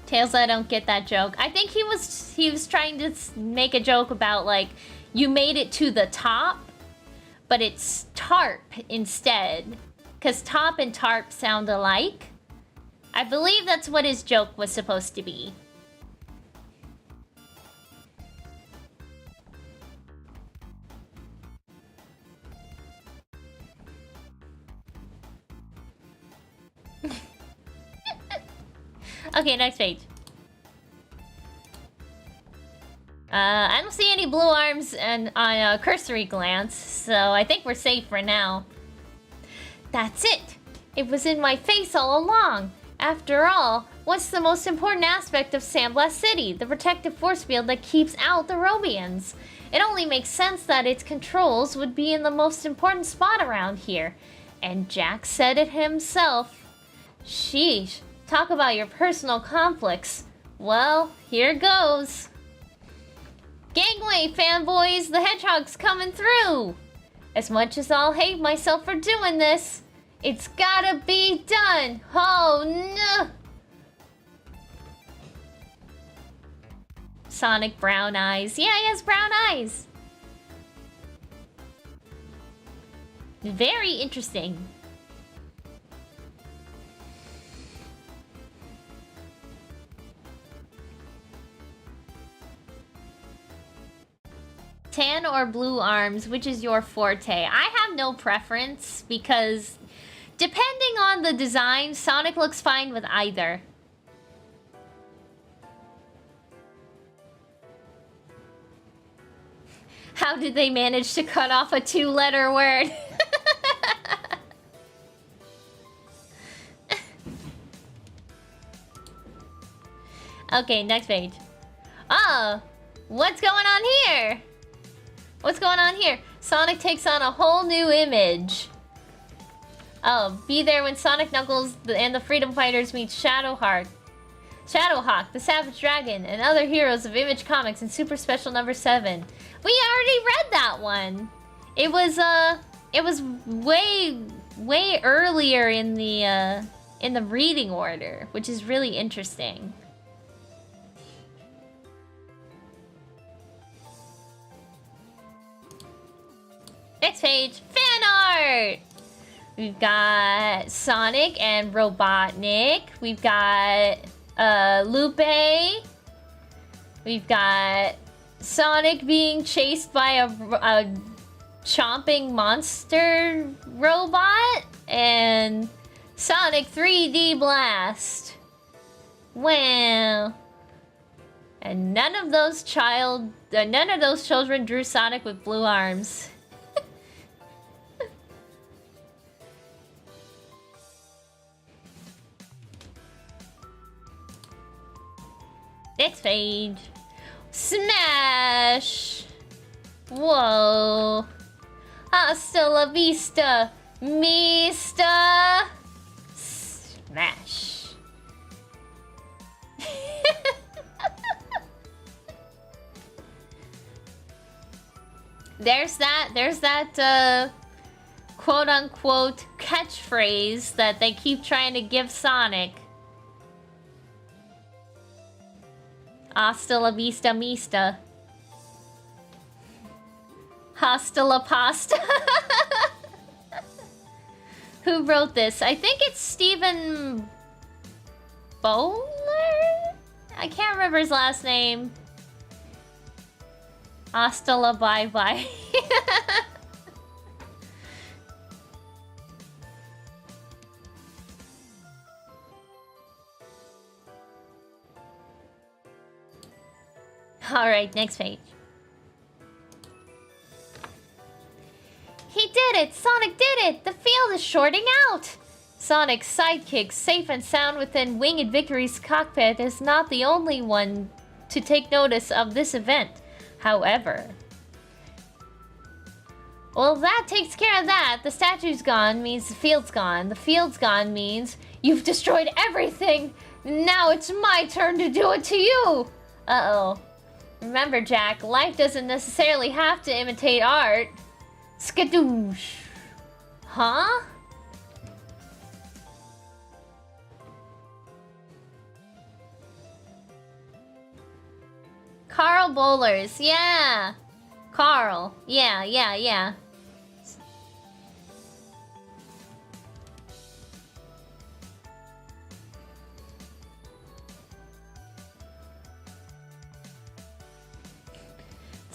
Tails, I don't get that joke. I think he was trying to make a joke about, like, you made it to the top, but it's tarp instead. Because top and tarp sound alike. I believe that's what his joke was supposed to be. Okay, next page. I don't see any blue arms and on a cursory glance, so I think we're safe for now. That's it! It was in my face all along! After all, what's the most important aspect of Sandblast City? The protective force field that keeps out the Robians. It only makes sense that its controls would be in the most important spot around here. And Jack said it himself. Sheesh, talk about your personal conflicts. Well, here goes. Gangway, fanboys! The hedgehog's coming through! As much as I'll hate myself for doing this, it's gotta be done! Oh no! Sonic brown eyes. Yeah, he has brown eyes! Very interesting. Tan or blue arms, which is your forte? I have no preference because depending on the design, Sonic looks fine with either. How did they manage to cut off a 2-letter word? Okay, next page. Oh, what's going on here? What's going on here? Sonic takes on a whole new image. Oh, be there when Sonic, Knuckles, and the Freedom Fighters meet Shadowhawk, the Savage Dragon, and other heroes of Image Comics in Super Special number 7. We already read that one. It was way earlier in the reading order, which is really interesting. Next page, fan art! We've got Sonic and Robotnik. We've got Lupe. We've got Sonic being chased by a chomping monster robot. And Sonic 3D Blast. Wow. And none of those children drew Sonic with blue arms. Next page. Smash! Whoa. Hasta la vista, Mista! Smash. There's that quote-unquote catchphrase that they keep trying to give Sonic. Hasta la vista, Mista. Hasta la pasta. Who wrote this? I think it's Stephen Bowler? I can't remember his last name. Hasta la bye-bye. Alright, next page. He did it! Sonic did it! The field is shorting out! Sonic's sidekick, safe and sound within Winged Victory's cockpit, is not the only one to take notice of this event. However... well, that takes care of that. The statue's gone means the field's gone. The field's gone means you've destroyed everything! Now it's my turn to do it to you! Uh-oh. Remember, Jack, life doesn't necessarily have to imitate art. Skadoosh. Huh? Carl Bowlers, yeah. Carl, yeah.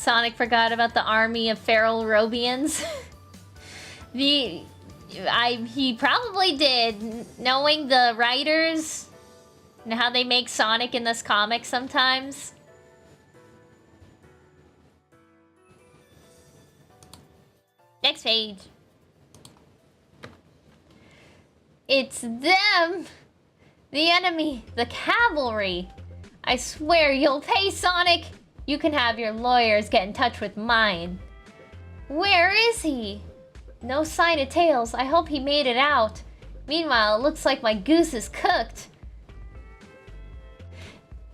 Sonic forgot about the army of feral Robians. He probably did, knowing the writers and how they make Sonic in this comic sometimes. Next page. It's them! The enemy, the cavalry. I swear you'll pay, Sonic! You can have your lawyers get in touch with mine. Where is he? No sign of Tails. I hope he made it out. Meanwhile, it looks like my goose is cooked.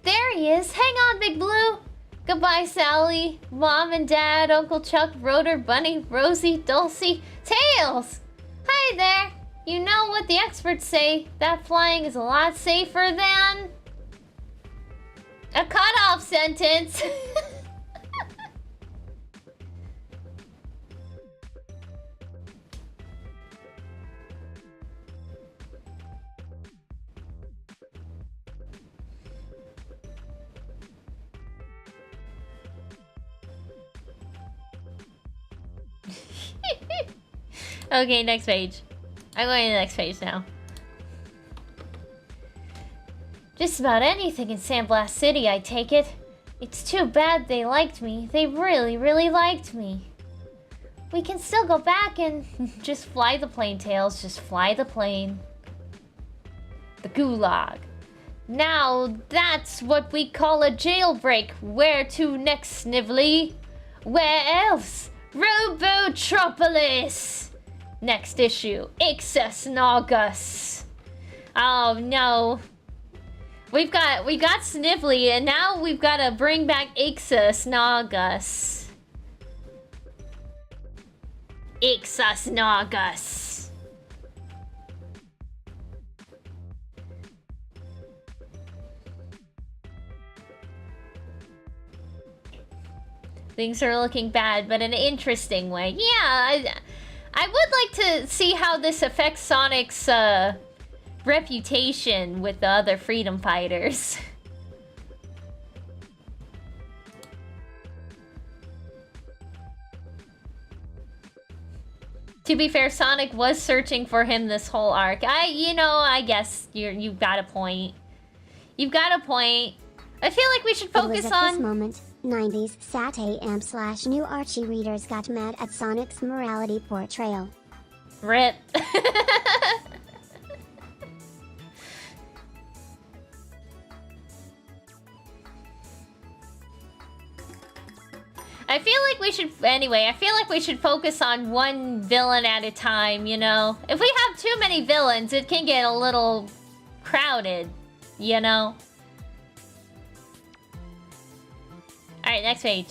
There he is. Hang on, Big Blue. Goodbye, Sally. Mom and Dad, Uncle Chuck, Rotor, Bunny, Rosie, Dulcie, Tails! Hi there. You know what the experts say. That flying is a lot safer than... a cutoff sentence. Okay, next page. I'm going to the next page now. Just about anything in Sandblast City, I take it. It's too bad they liked me. They really, really liked me. We can still go back and just fly the plane, Tails. Just fly the plane. The gulag. Now that's what we call a jailbreak. Where to next, Snively? Where else? Robotropolis! Next issue, Ixus Naugus. Oh no. We got Snively, and now we've got to bring back Ixus Naugus. Ixus Naugus. Things are looking bad, but in an interesting way. Yeah, I would like to see how this affects Sonic's reputation with the other freedom fighters. To be fair, Sonic was searching for him this whole arc. I guess you've got a point. You've got a point. I feel like we should focus on... This moment, 90s Sat AM/new Archie readers got mad at Sonic's morality portrayal. RIP. I feel like we should focus on one villain at a time, you know? If we have too many villains, it can get a little crowded, you know? Alright, next page.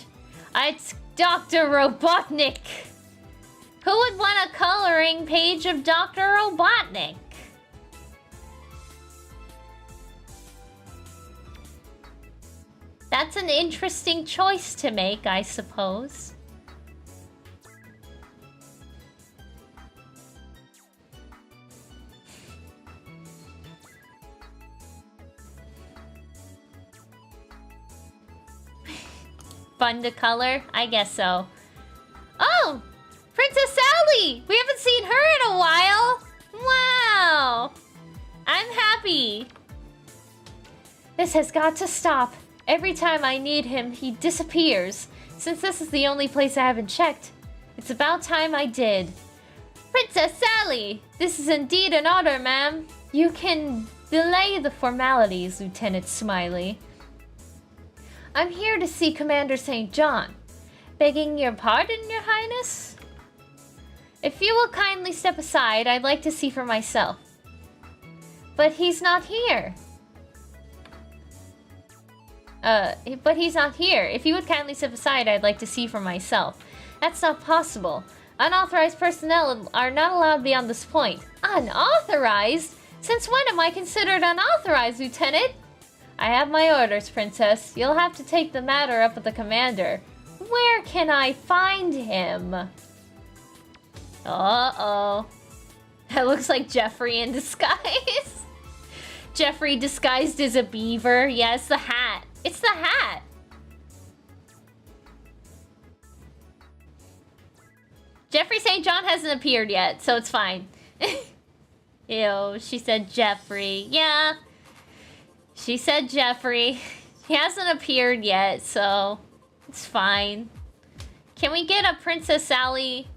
It's Dr. Robotnik! Who would want a coloring page of Dr. Robotnik? That's an interesting choice to make, I suppose. Fun to color? I guess so. Oh! Princess Sally! We haven't seen her in a while! Wow! I'm happy. This has got to stop. Every time I need him, he disappears. Since this is the only place I haven't checked, it's about time I did. Princess Sally! This is indeed an order, ma'am. You can delay the formalities, Lieutenant Smiley. I'm here to see Commander St. John. Begging your pardon, Your Highness? If you will kindly step aside, I'd like to see for myself. But he's not here. But he's not here. If you would kindly step aside, I'd like to see for myself. That's not possible. Unauthorized personnel are not allowed beyond this point. Unauthorized? Since when am I considered unauthorized, Lieutenant? I have my orders, Princess. You'll have to take the matter up with the commander. Where can I find him? Uh-oh. That looks like Jeffrey in disguise. Jeffrey disguised as a beaver. Yeah, it's the hat. It's the hat. Jeffrey St. John hasn't appeared yet, so it's fine. Ew, she said Jeffrey. Yeah. She said Jeffrey. He hasn't appeared yet, so it's fine. Can we get a Princess Sally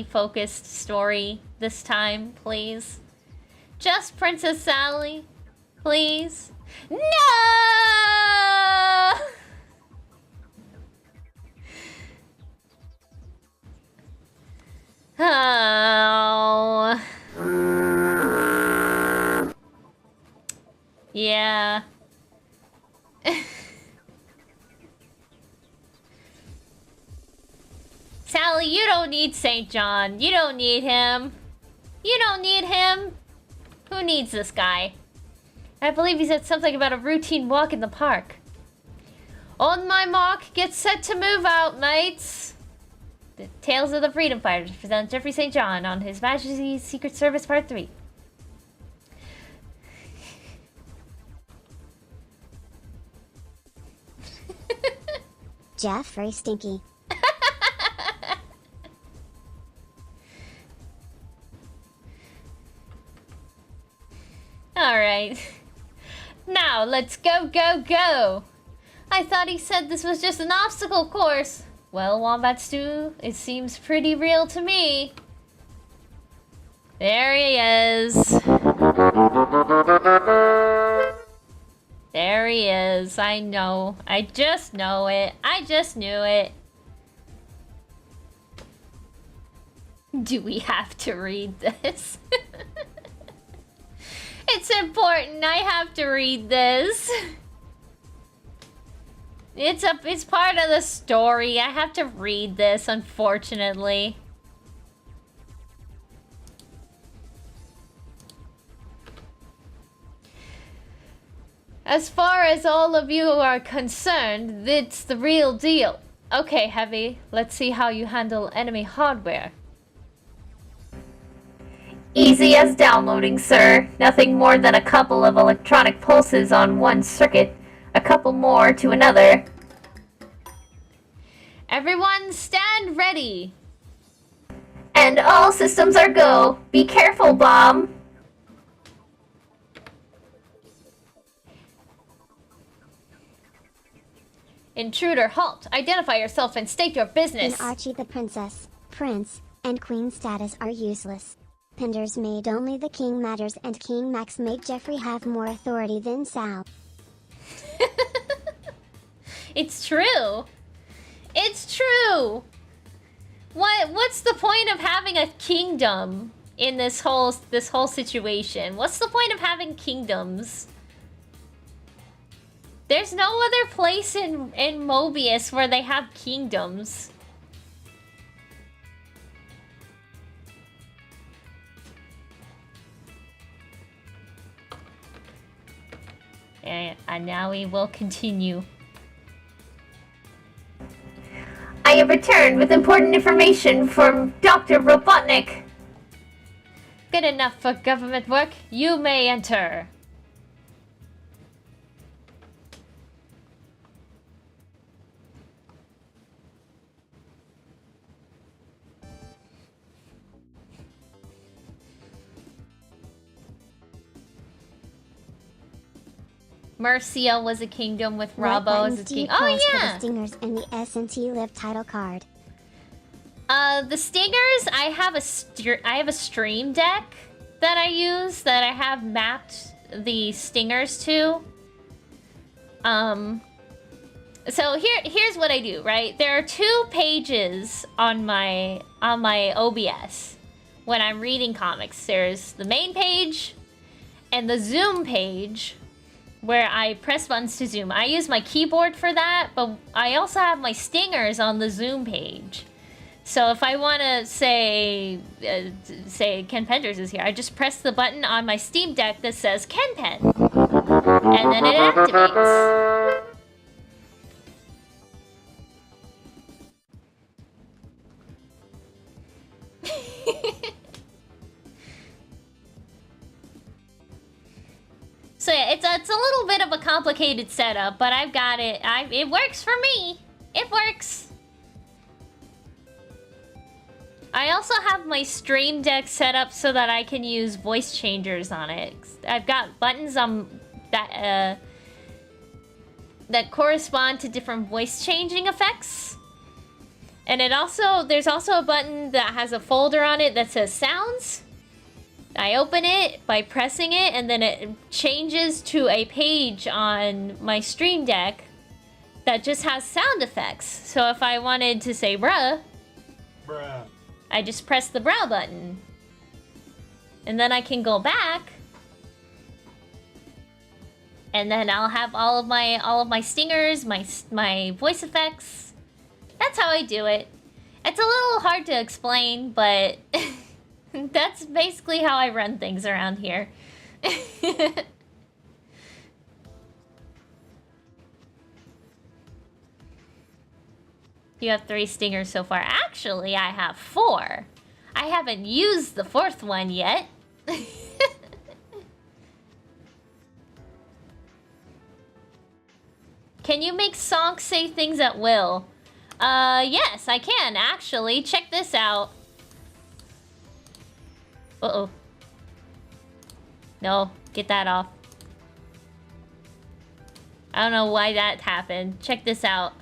focused story this time, please? Just Princess Sally, please. No! Oh. Yeah. Sally, you don't need St. John. You don't need him. You don't need him. Who needs this guy? I believe he said something about a routine walk in the park. On my mark, get set to move out, mates. The Tales of the Freedom Fighters present Jeffrey St. John on His Majesty's Secret Service Part 3. Jeffrey Stinky. Alright. Now, let's go, go, go! I thought he said this was just an obstacle course. Well, Wombat Stew, it seems pretty real to me. There he is. There he is. I know. I just know it. I just knew it. Do we have to read this? It's important. I have to read this. It's part of the story. I have to read this, unfortunately. As far as all of you are concerned, it's the real deal. Okay, Heavy, let's see how you handle enemy hardware. Easy as downloading, sir. Nothing more than a couple of electronic pulses on one circuit, a couple more to another. Everyone stand ready. And all systems are go. Be careful, bomb. Intruder, halt. Identify yourself and state your business. In Archie, the princess, prince, and queen status are useless. Penders made only the king matters, and King Max made Jeffrey have more authority than Sal. It's true. It's true. What's the point of having a kingdom in this whole situation? What's the point of having kingdoms? There's no other place in Mobius where they have kingdoms. And now we will continue. I have returned with important information from Dr. Robotnik. Good enough for government work. You may enter. Mercia was a kingdom with Robbo as a king. Oh yeah. The Stingers and the SNT live title card. The Stingers, I have a stream deck that I use that I have mapped the Stingers to. So here's what I do, right? There are 2 pages on my OBS when I'm reading comics. There's the main page and the zoom page, where I press buttons to zoom. I use my keyboard for that, but I also have my Stingers on the zoom page. So if I want to say Ken Penders is here, I just press the button on my Steam Deck that says Ken Pen, and then it activates. So yeah, it's a little bit of a complicated setup, but I've got it. It works for me. It works. I also have my stream deck set up so that I can use voice changers on it. I've got buttons on that that correspond to different voice changing effects. And there's also a button that has a folder on it that says sounds. I open it by pressing it, and then it changes to a page on my stream deck that just has sound effects. So if I wanted to say bruh, I just press the brow button. And then I can go back. And then I'll have all of my stingers, my voice effects. That's how I do it. It's a little hard to explain, but that's basically how I run things around here. You have 3 stingers so far. Actually, I have 4. I haven't used the 4th one yet. Can you make Sonk say things at will? Yes, I can, actually. Check this out. Uh-oh. No, get that off. I don't know why that happened. Check this out.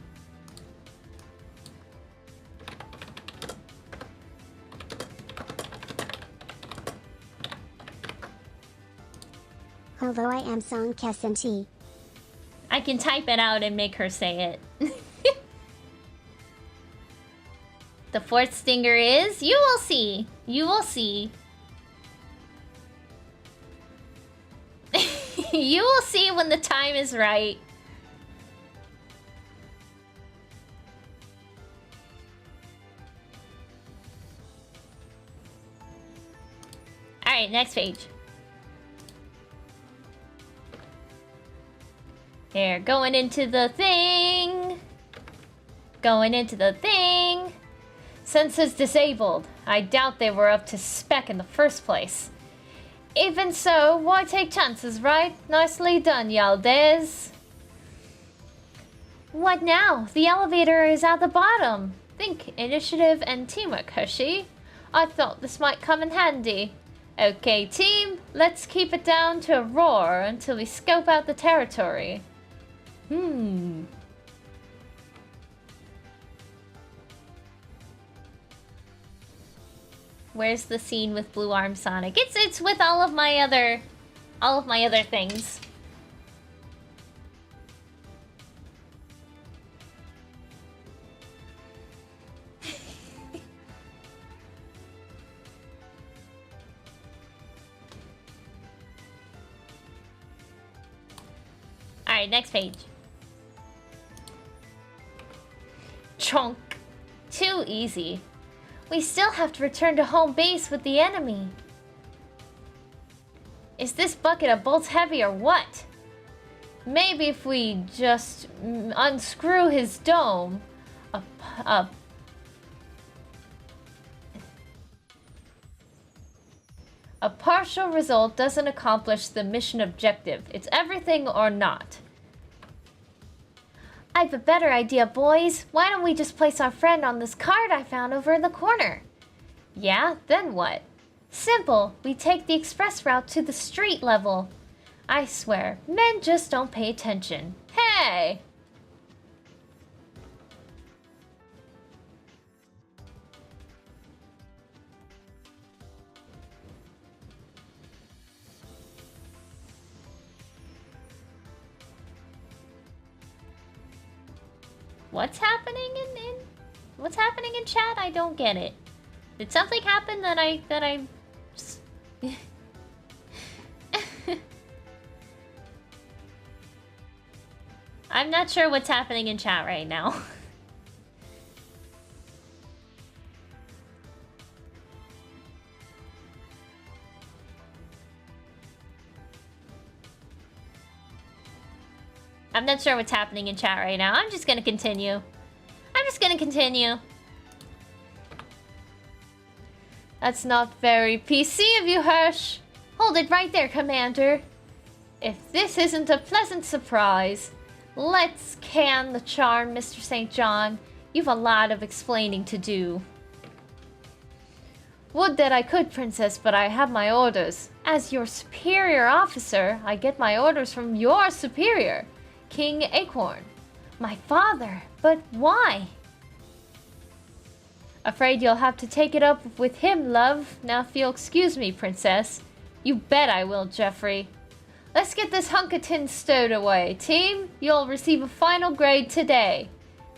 Hello, I am SNT. I can type it out and make her say it. The 4th stinger is... You will see. You will see. You will see when the time is right. Alright, next page. Here, going into the thing. Going into the thing. Sensors disabled. I doubt they were up to spec in the first place. Even so, why take chances, right? Nicely done, Yaldez. What now? The elevator is at the bottom. Think initiative and teamwork, Hershey. I thought this might come in handy. Okay, team, let's keep it down to a roar until we scope out the territory. Where's the scene with Blue Arm Sonic? It's with all of my other things. Alright, next page. Chonk. Too easy. We still have to return to home base with the enemy. Is this bucket of bolts heavy or what? Maybe if we just unscrew his dome. A partial result doesn't accomplish the mission objective. It's everything or not. I've a better idea, boys. Why don't we just place our friend on this card I found over in the corner? Yeah, then what? Simple. We take the express route to the street level. I swear, men just don't pay attention. Hey! What's happening in chat? I don't get it. Did something happen that I I'm not sure what's happening in chat right now. I'm not sure what's happening in chat right now. I'm just gonna continue. That's not very PC of you, Hirsch. Hold it right there, Commander. If this isn't a pleasant surprise, let's can the charm, Mr. St. John. You've a lot of explaining to do. Would that I could, Princess, but I have my orders. As your superior officer, I get my orders from your superior, King Acorn. My father, but why? Afraid you'll have to take it up with him, love. Now if you'll excuse me, Princess. You bet I will, Jeffrey. Let's get this hunk of tin stowed away. Team, you'll receive a final grade today.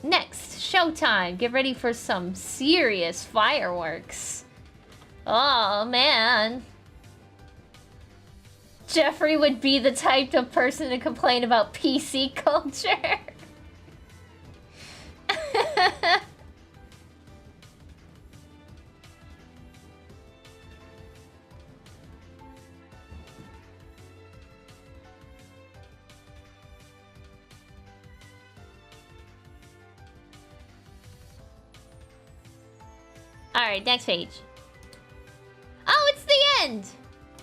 Next, showtime. Get ready for some serious fireworks. Oh, man. Jeffrey would be the type of person to complain about PC culture. Alright, next page. Oh, it's the end!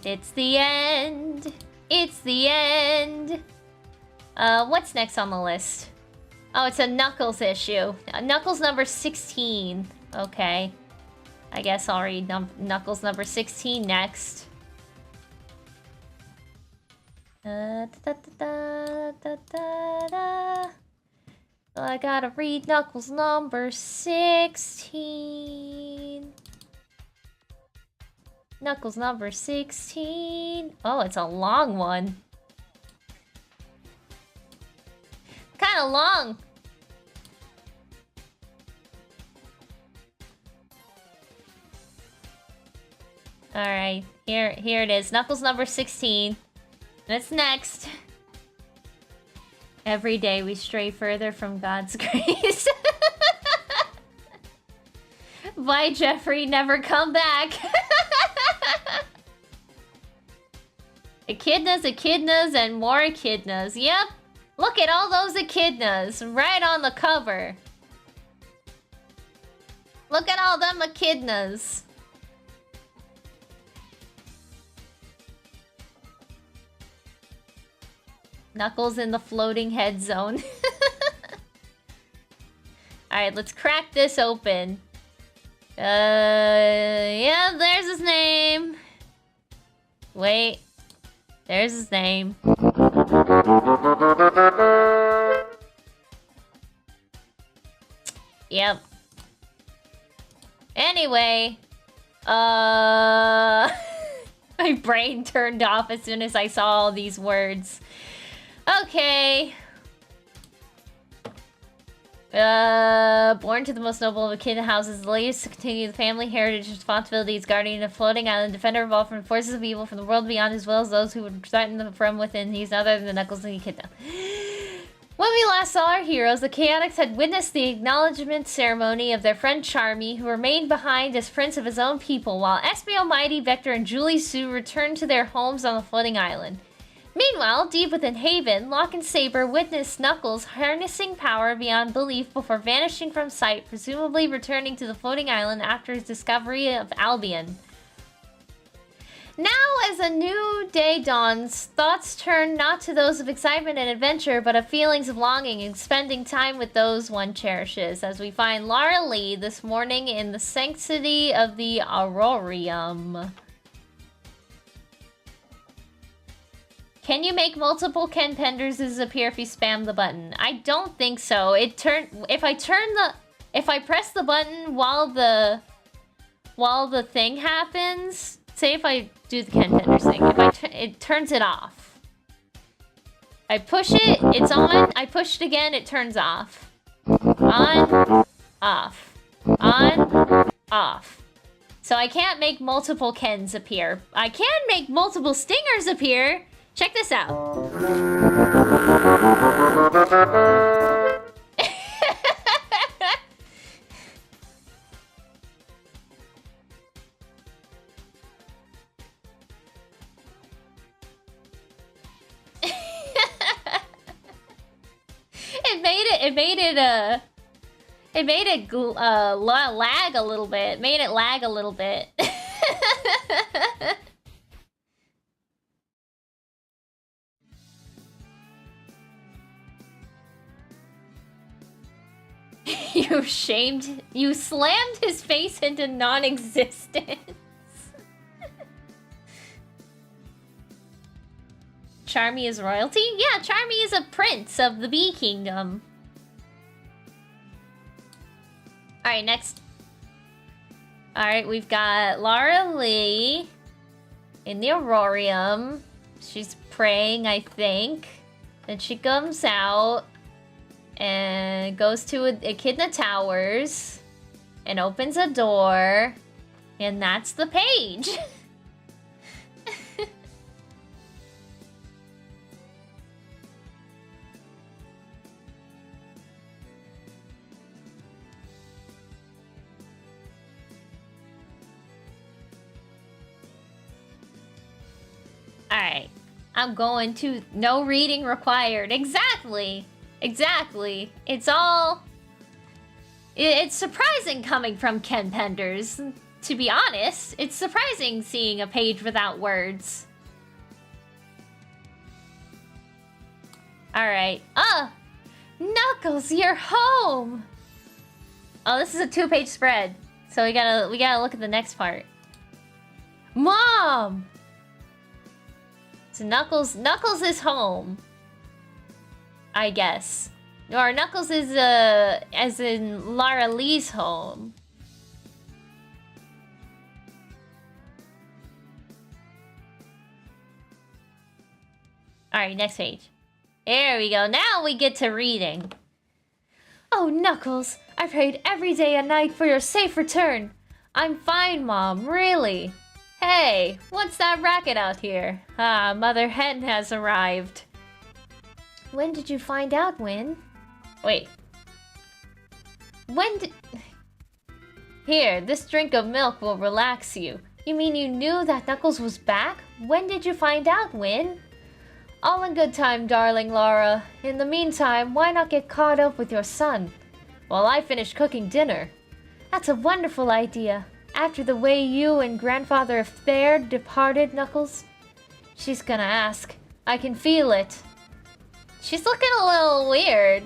It's the end. It's the end. What's next on the list? Oh, it's a Knuckles issue. Knuckles number 16. Okay. I guess I'll read Knuckles number 16 next. So I gotta read Knuckles number 16. Knuckles number 16. Oh, it's a long one. Kind of long. All right, here it is. Knuckles number 16. That's next. Every day we stray further from God's grace. Bye, Jeffrey. Never come back. Echidnas, and more echidnas. Yep. Look at all those echidnas right on the cover. Look at all them echidnas. Knuckles in the floating head zone. Alright, let's crack this open. Yeah, there's his name. Wait. There's his name. Yep. Anyway. My brain turned off as soon as I saw all these words. Okay. Born to the most noble of echidna houses, the latest to continue the family heritage responsibilities, guardian of floating island, defender of all from the forces of evil from the world beyond, as well as those who would threaten them from within. He's none other than the Knuckles and Echidna. When we last saw our heroes, the Chaotix had witnessed the acknowledgement ceremony of their friend Charmy, who remained behind as prince of his own people, while Espio, Mighty, Vector, and Julie Sue returned to their homes on the floating island. Meanwhile, deep within Haven, Locke and Saber witnessed Knuckles harnessing power beyond belief before vanishing from sight, presumably returning to the floating island after his discovery of Albion. Now, as a new day dawns, thoughts turn not to those of excitement and adventure, but of feelings of longing and spending time with those one cherishes, as we find Lara Lee this morning in the sanctity of the Aurorium. Can you make multiple Ken Penders appear if you spam the button? I don't think so. If I press the button while the thing happens, say if I do the Ken Penders thing, it turns it off. I push it, it's on. I push it again, it turns off. On, off. On, off. So I can't make multiple Kens appear. I can make multiple Stingers appear. Check this out. It made it lag a little bit. It made it lag a little bit. You slammed his face into non-existence. Charmy is royalty? Yeah, Charmy is a prince of the Bee Kingdom. Alright, next. Alright, we've got Lara Lee in the Aurorium. She's praying, I think. Then she comes out and goes to a Echidna Towers and opens a door. And that's the page. Alright. I'm going to... No reading required. Exactly! Exactly. It's all... It's surprising coming from Ken Penders. To be honest, it's surprising seeing a page without words. Alright. Knuckles, you're home! Oh, this is a 2-page spread. So we gotta look at the next part. Mom! So Knuckles is home. I guess. Or Knuckles is, as in Lara Lee's home. Alright, next page. There we go. Now we get to reading. Oh, Knuckles. I prayed every day and night for your safe return. I'm fine, Mom. Really. Hey, what's that racket out here? Ah, Mother Hen has arrived. When did you find out, Win? Wait. When did... Here, this drink of milk will relax you. You mean you knew that Knuckles was back? When did you find out, Win? All in good time, darling Lara. In the meantime, why not get caught up with your son? While I finish cooking dinner. That's a wonderful idea. After the way you and Grandfather have fared, departed, Knuckles? She's gonna ask. I can feel it. She's looking a little weird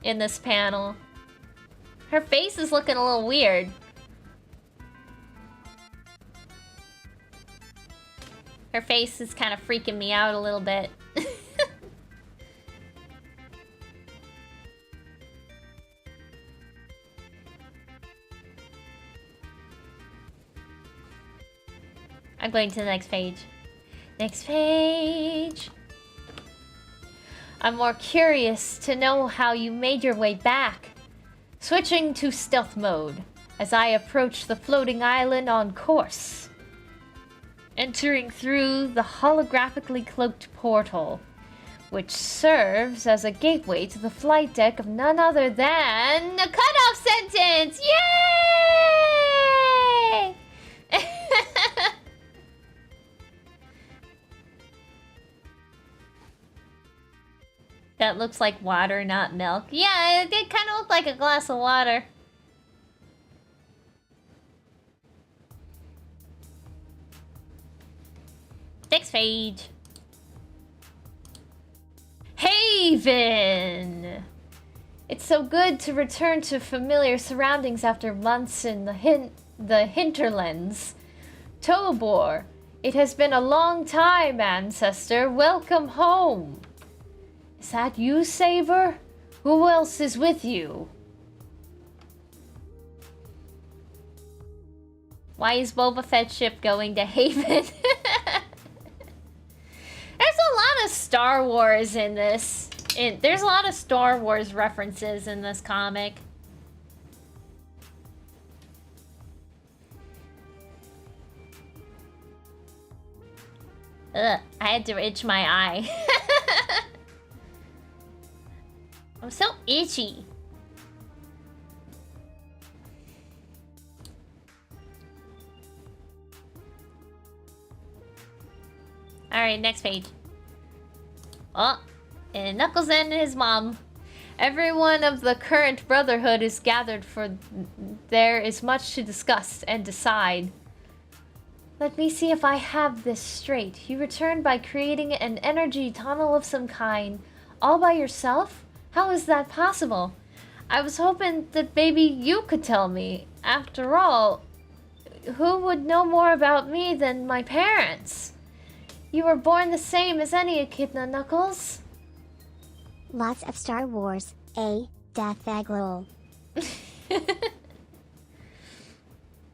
in this panel. Her face is looking a little weird. Her face is kind of freaking me out a little bit. I'm going to the next page. Next page. I'm more curious to know how you made your way back. Switching to stealth mode as I approach the floating island on course. Entering through the holographically cloaked portal, which serves as a gateway to the flight deck of none other than the cutoff sentence! Yay! That looks like water, not milk. Yeah, it did kind of look like a glass of water. Next page. Haven! It's so good to return to familiar surroundings after months in the hinterlands. Tobor, it has been a long time, ancestor. Welcome home. Is that you, Saber? Who else is with you? Why is Boba Fett's ship going to Haven? There's a lot of Star Wars in this. There's a lot of Star Wars references in this comic. Ugh, I had to itch my eye. I'm so itchy. Alright, next page. Oh, and Knuckles and his mom. Everyone of the current Brotherhood is gathered for there is much to discuss and decide. Let me see if I have this straight. You returned by creating an energy tunnel of some kind. All by yourself? How is that possible? I was hoping that maybe you could tell me. After all, who would know more about me than my parents? You were born the same as any echidna, Knuckles. Lots of Star Wars, Death Egg lol.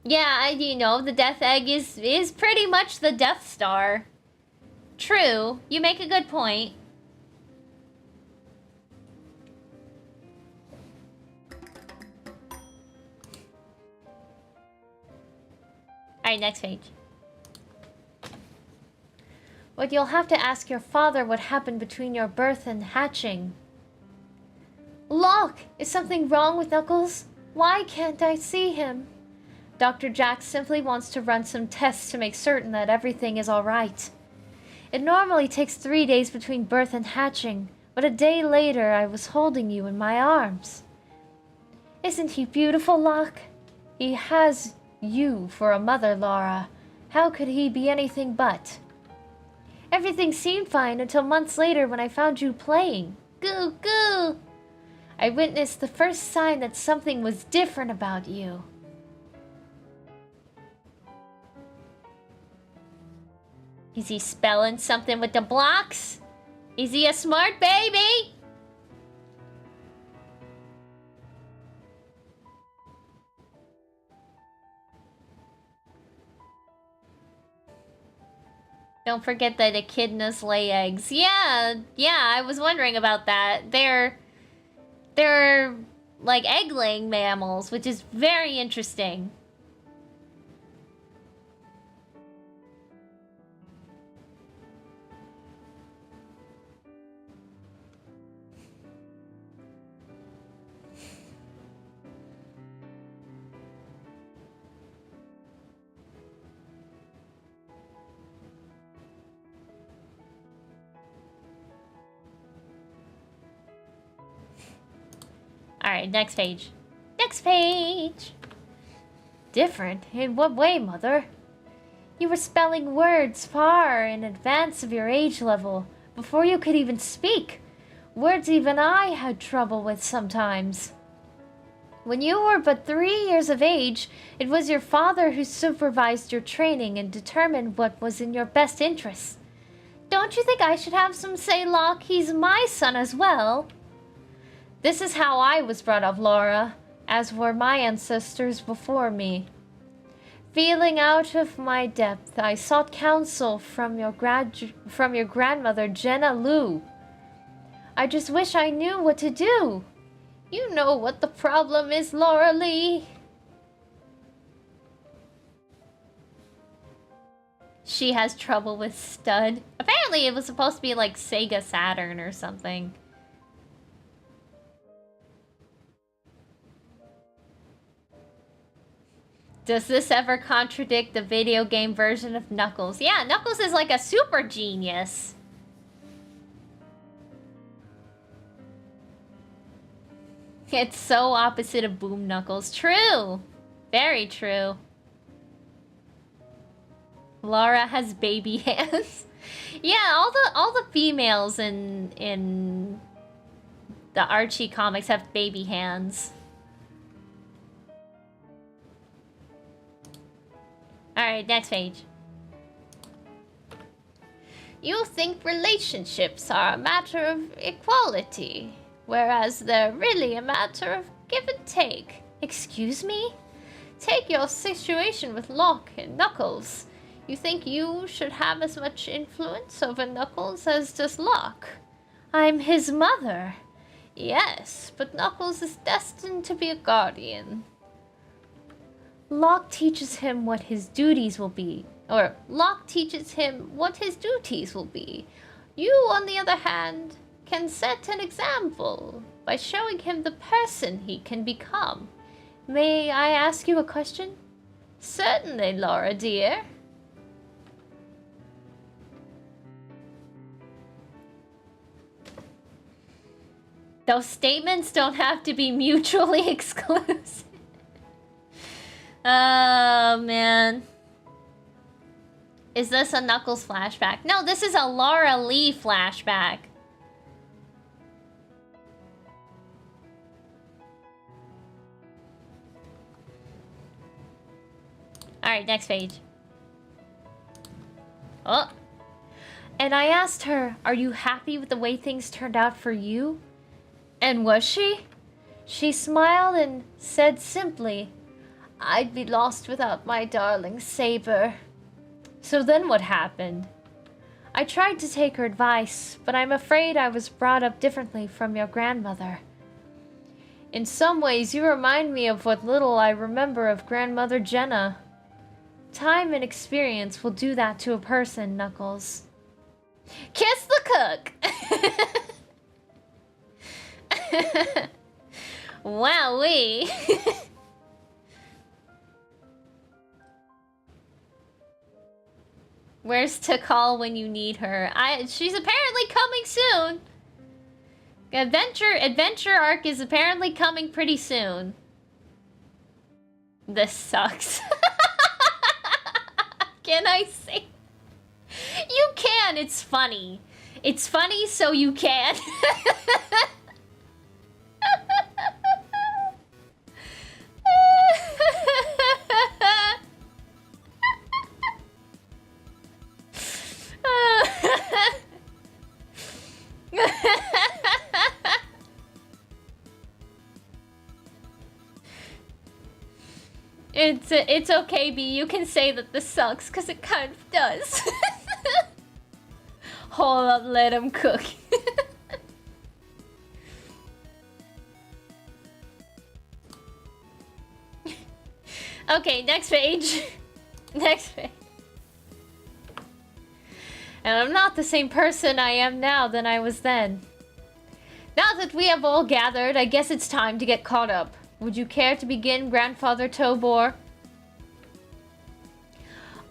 Yeah, you know, the Death Egg is pretty much the Death Star. True, you make a good point. Alright, next page. But you'll have to ask your father what happened between your birth and hatching. Locke! Is something wrong with Knuckles? Why can't I see him? Dr. Jack simply wants to run some tests to make certain that everything is alright. It normally takes 3 days between birth and hatching, but a day later I was holding you in my arms. Isn't he beautiful, Locke? He has you for a mother, Laura. How could he be anything but? Everything seemed fine until months later when I found you playing. Goo goo! I witnessed the first sign that something was different about you. Is he spelling something with the blocks? Is he a smart baby? Don't forget that echidnas lay eggs. Yeah, I was wondering about that. They're like egg-laying mammals, which is very interesting. Alright, next page. Next page! Different? In what way, Mother? You were spelling words far in advance of your age level, before you could even speak. Words even I had trouble with sometimes. When you were but 3 years of age, it was your father who supervised your training and determined what was in your best interests. Don't you think I should have some say, Locke? He's my son as well. This is how I was brought up, Laura, as were my ancestors before me. Feeling out of my depth, I sought counsel from your grandmother, Jenna Lou. I just wish I knew what to do. You know what the problem is, Laura Lee. She has trouble with stud. Apparently it was supposed to be like Sega Saturn or something. Does this ever contradict the video game version of Knuckles? Yeah, Knuckles is like a super genius. It's so opposite of Boom Knuckles. True. Very true. Laura has baby hands. Yeah, all the females in the Archie comics have baby hands. Alright, next page. You think relationships are a matter of equality, whereas they're really a matter of give and take. Excuse me? Take your situation with Locke and Knuckles. You think you should have as much influence over Knuckles as does Locke. I'm his mother. Yes, but Knuckles is destined to be a guardian. Locke teaches him what his duties will be. Or, Locke teaches him what his duties will be. You, on the other hand, can set an example by showing him the person he can become. May I ask you a question? Certainly, Laura, dear. Those statements don't have to be mutually exclusive. Oh, man. Is this a Knuckles flashback? No, this is a Laura Lee flashback. Alright, next page. Oh. And I asked her, are you happy with the way things turned out for you? And was she? She smiled and said simply, I'd be lost without my darling Saber. So then what happened? I tried to take her advice, but I'm afraid I was brought up differently from your grandmother. In some ways, you remind me of what little I remember of Grandmother Jenna. Time and experience will do that to a person, Knuckles. Kiss the cook! Wowee! Where's to call when you need her? She's apparently coming soon. Adventure arc is apparently coming pretty soon. This sucks. Can I say? You can, it's funny. It's funny, so you can. It's okay, B. You can say that this sucks, because it kind of does. Hold up, let him cook. Okay, next page. Next page. And I'm not the same person I am now than I was then. Now that we have all gathered, I guess it's time to get caught up. Would you care to begin, Grandfather Tobor?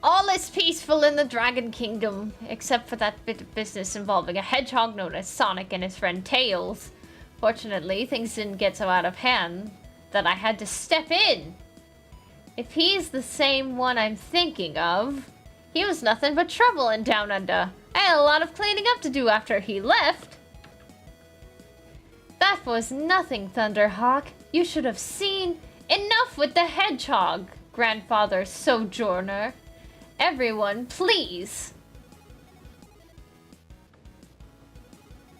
All is peaceful in the Dragon Kingdom, except for that bit of business involving a hedgehog known as Sonic and his friend Tails. Fortunately, things didn't get so out of hand that I had to step in. If he's the same one I'm thinking of, he was nothing but trouble in Down Under. I had a lot of cleaning up to do after he left. That was nothing, Thunderhawk. You should have seen. Enough with the hedgehog, Grandfather Sojourner. Everyone, please.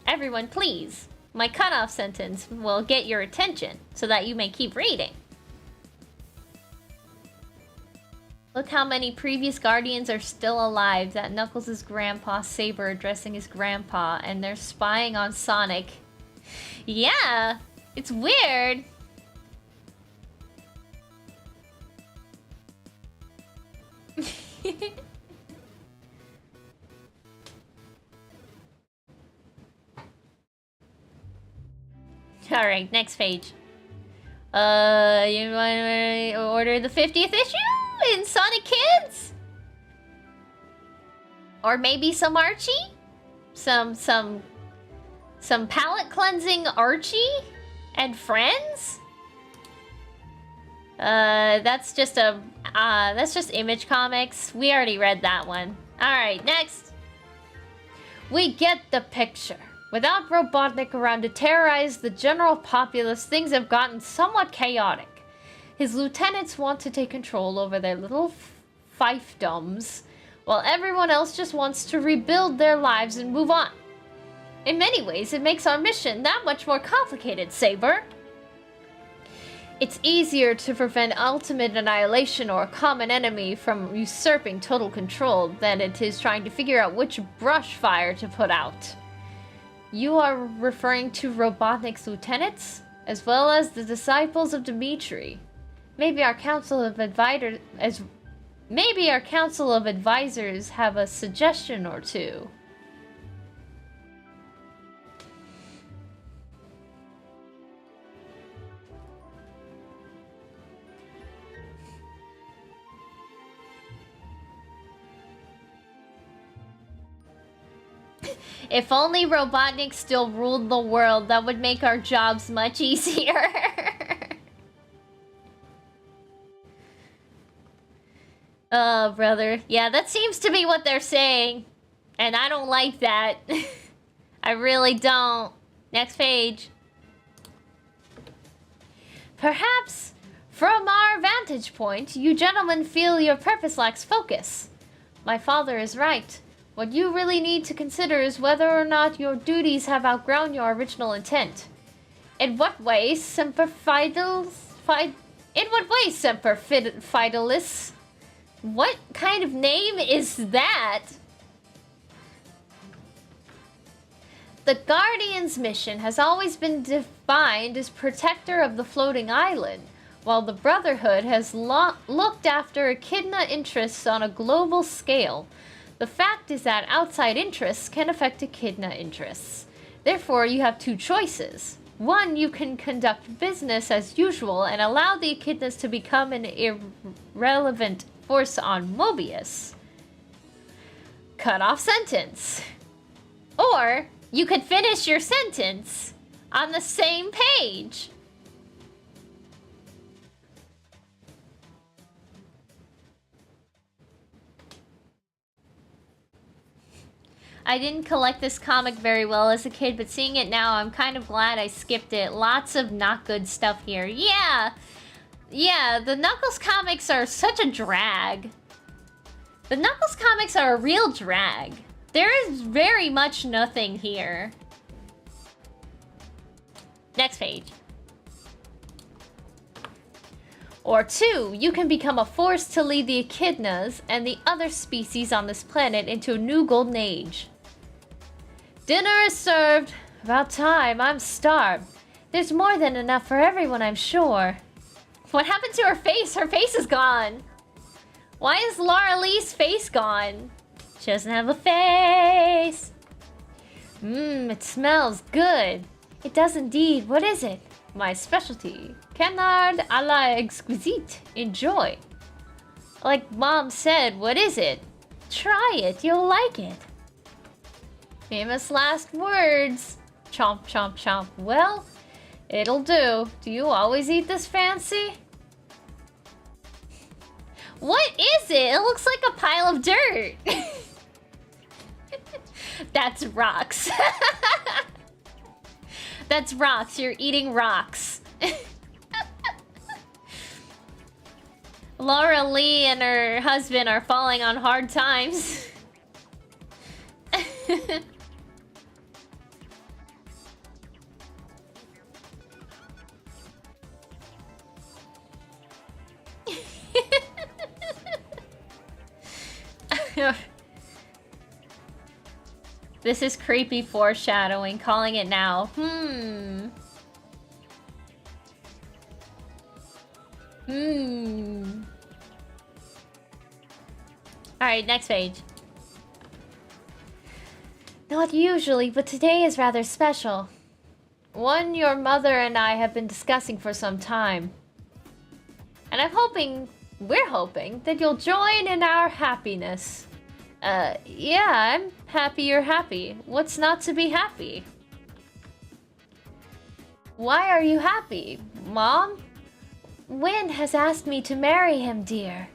Everyone, please. My cutoff sentence will get your attention so that you may keep reading. Look how many previous Guardians are still alive. That Knuckles' grandpa, Saber, addressing his grandpa, and they're spying on Sonic. Yeah, it's weird. Alright, next page. You want to order the 50th issue in Sonic Kids? Or maybe some Archie? Some palate cleansing Archie and friends? That's just Image Comics. We already read that one. Alright, next. We get the picture. Without Robotnik around to terrorize the general populace, things have gotten somewhat chaotic. His lieutenants want to take control over their little fiefdoms, while everyone else just wants to rebuild their lives and move on. In many ways, it makes our mission that much more complicated, Saber. It's easier to prevent ultimate annihilation or a common enemy from usurping total control than it is trying to figure out which brush fire to put out. You are referring to Robotnik's lieutenants, as well as the disciples of Dimitri. Maybe our council of advisors have a suggestion or two. If only Robotnik still ruled the world, that would make our jobs much easier. Oh, brother. Yeah, that seems to be what they're saying. And I don't like that. I really don't. Next page. Perhaps From our vantage point, you gentlemen feel your purpose lacks focus. My father is right. What you really need to consider is whether or not your duties have outgrown your original intent. In what way, Semper Fidelis? What kind of name is that? The Guardian's mission has always been defined as protector of the floating island, while the Brotherhood has looked after Echidna interests on a global scale. The fact is that outside interests can affect Echidna interests. Therefore, you have two choices. One, you can conduct business as usual and allow the Echidnas to become an irrelevant force on Mobius. Cut off sentence. Or, you could finish your sentence on the same page. I didn't collect this comic very well as a kid, but seeing it now, I'm kind of glad I skipped it. Lots of not good stuff here. Yeah, the Knuckles comics are such a drag. The Knuckles comics are a real drag. There is very much nothing here. Next page. Or two, you can become a force to lead the Echidnas and the other species on this planet into a new golden age. Dinner is served. About time, I'm starved. There's more than enough for everyone, I'm sure. What happened to her face? Her face is gone. Why is Laura Lee's face gone? She doesn't have a face. It smells good. It does indeed. What is it? My specialty. Canard à la exquisite. Enjoy. Like Mom said, what is it? Try it. You'll like it. Famous last words. Chomp, chomp, chomp. Well, it'll do. Do you always eat this fancy? What is it? It looks like a pile of dirt. That's rocks. That's rocks. You're eating rocks. Laura Lee and her husband are falling on hard times. This is creepy foreshadowing, calling it now. Alright, next page. Not usually, but today is rather special. One your mother and I have been discussing for some time. And we're hoping that you'll join in our happiness. Yeah, I'm happy you're happy. What's not to be happy? Why are you happy, Mom? Wynn has asked me to marry him, dear.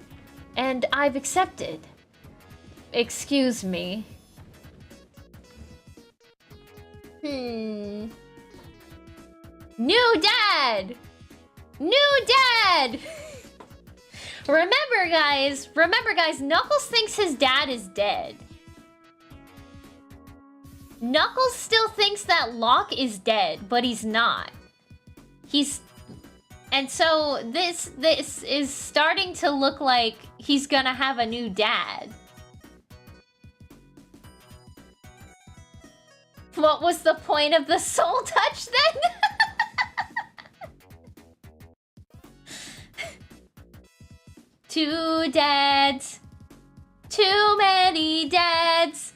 And I've accepted. Excuse me. New dad! New dad! Remember guys, Knuckles thinks his dad is dead. Knuckles still thinks that Locke is dead, but he's not. And so this is starting to look like he's gonna have a new dad. What was the point of the soul touch then? Two dads. Too many dads.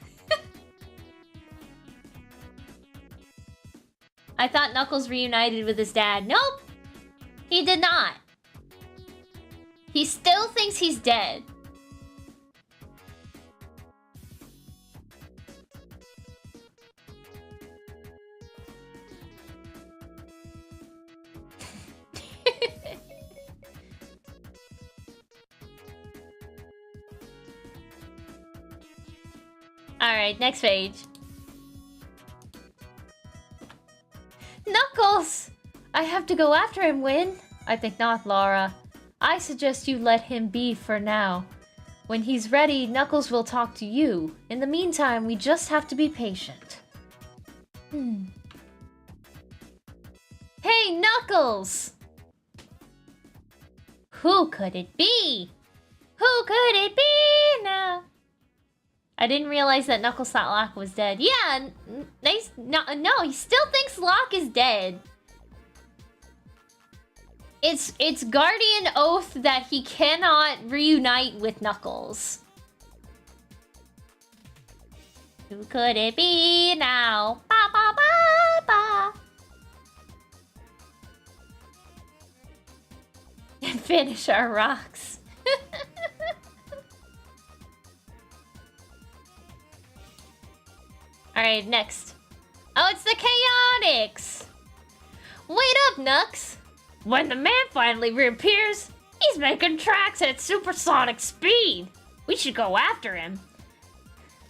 I thought Knuckles reunited with his dad. Nope. He did not. He still thinks he's dead. Alright, next page. Knuckles! I have to go after him, Wynn. I think not, Laura. I suggest you let him be for now. When he's ready, Knuckles will talk to you. In the meantime, we just have to be patient. Hey, Knuckles! Who could it be? Who could it be now? I didn't realize that Knuckles thought Locke was dead. Yeah, no, he still thinks Locke is dead. It's Guardian Oath that he cannot reunite with Knuckles. Who could it be now? Ba ba ba ba. And finish our rocks. Alright, next. Oh, it's the Chaotix! Wait up, Nux! When the man finally reappears, he's making tracks at supersonic speed! We should go after him.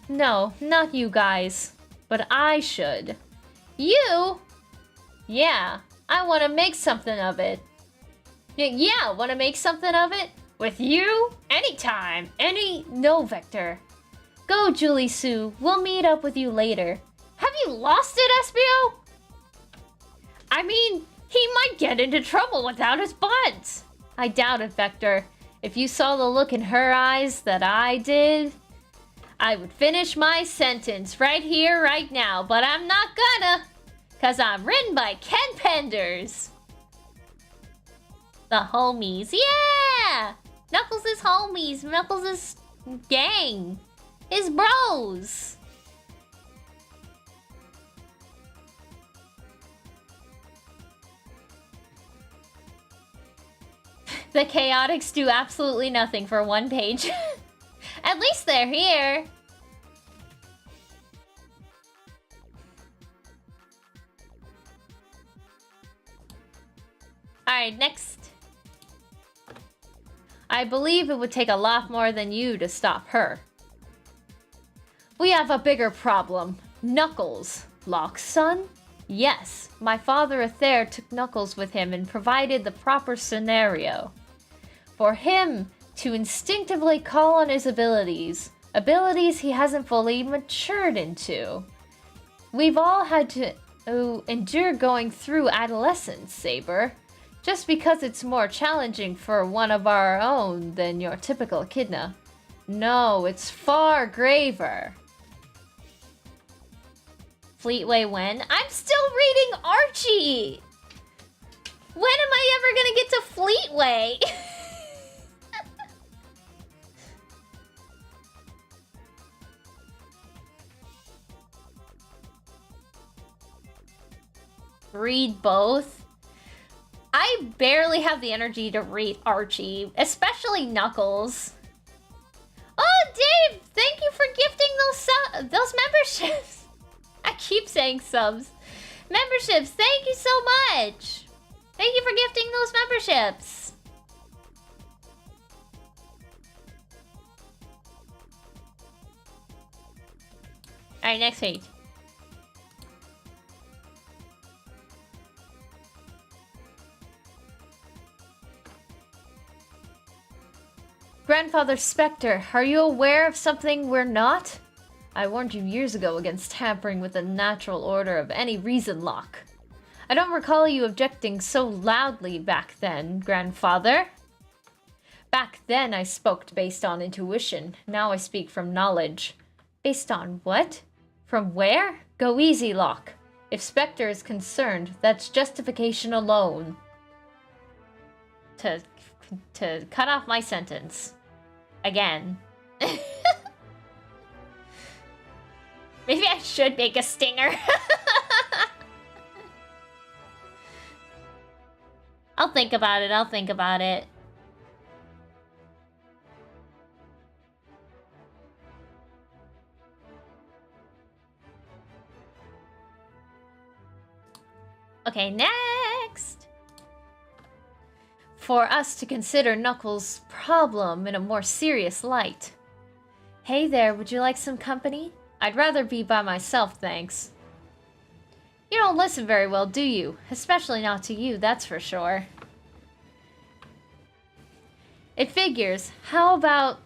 No, not you guys. But I should. You? Yeah, I want to make something of it. Yeah, want to make something of it? With you? Anytime. No, Vector. Go, Julie Sue. We'll meet up with you later. Have you lost it, Espio? I mean, he might get into trouble without his buds. I doubt it, Vector. If you saw the look in her eyes that I did, I would finish my sentence right here, right now. But I'm not gonna, because I'm written by Ken Penders. The homies. Yeah! Knuckles' homies. Knuckles' gang. His bros. The Chaotix do absolutely nothing for one page. At least they're here. Alright, next. I believe it would take a lot more than you to stop her. We have a bigger problem. Knuckles. Locke's son? Yes, my father Athair took Knuckles with him and provided the proper scenario. For him to instinctively call on his abilities he hasn't fully matured into. We've all had to endure going through adolescence, Saber. Just because it's more challenging for one of our own than your typical echidna. No, it's far graver. Fleetway when? I'm still reading Archie! When am I ever gonna get to Fleetway? Read both? I barely have the energy to read Archie, especially Knuckles. Oh, Dave! Thank you for gifting those memberships! I keep saying subs. Memberships, thank you so much! Thank you for gifting those memberships! Alright, next page. Grandfather Spectre, are you aware of something we're not? I warned you years ago against tampering with the natural order of any reason, Locke. I don't recall you objecting so loudly back then, Grandfather. Back then I spoke based on intuition. Now I speak from knowledge. Based on what? From where? Go easy, Locke. If Spectre is concerned, that's justification alone. To cut off my sentence. Again. Maybe I should make a stinger. I'll think about it, I'll think about it. Okay, next! For us to consider Knuckles' problem in a more serious light. Hey there, would you like some company? I'd rather be by myself, thanks. You don't listen very well, do you? Especially not to you, that's for sure. It figures. How about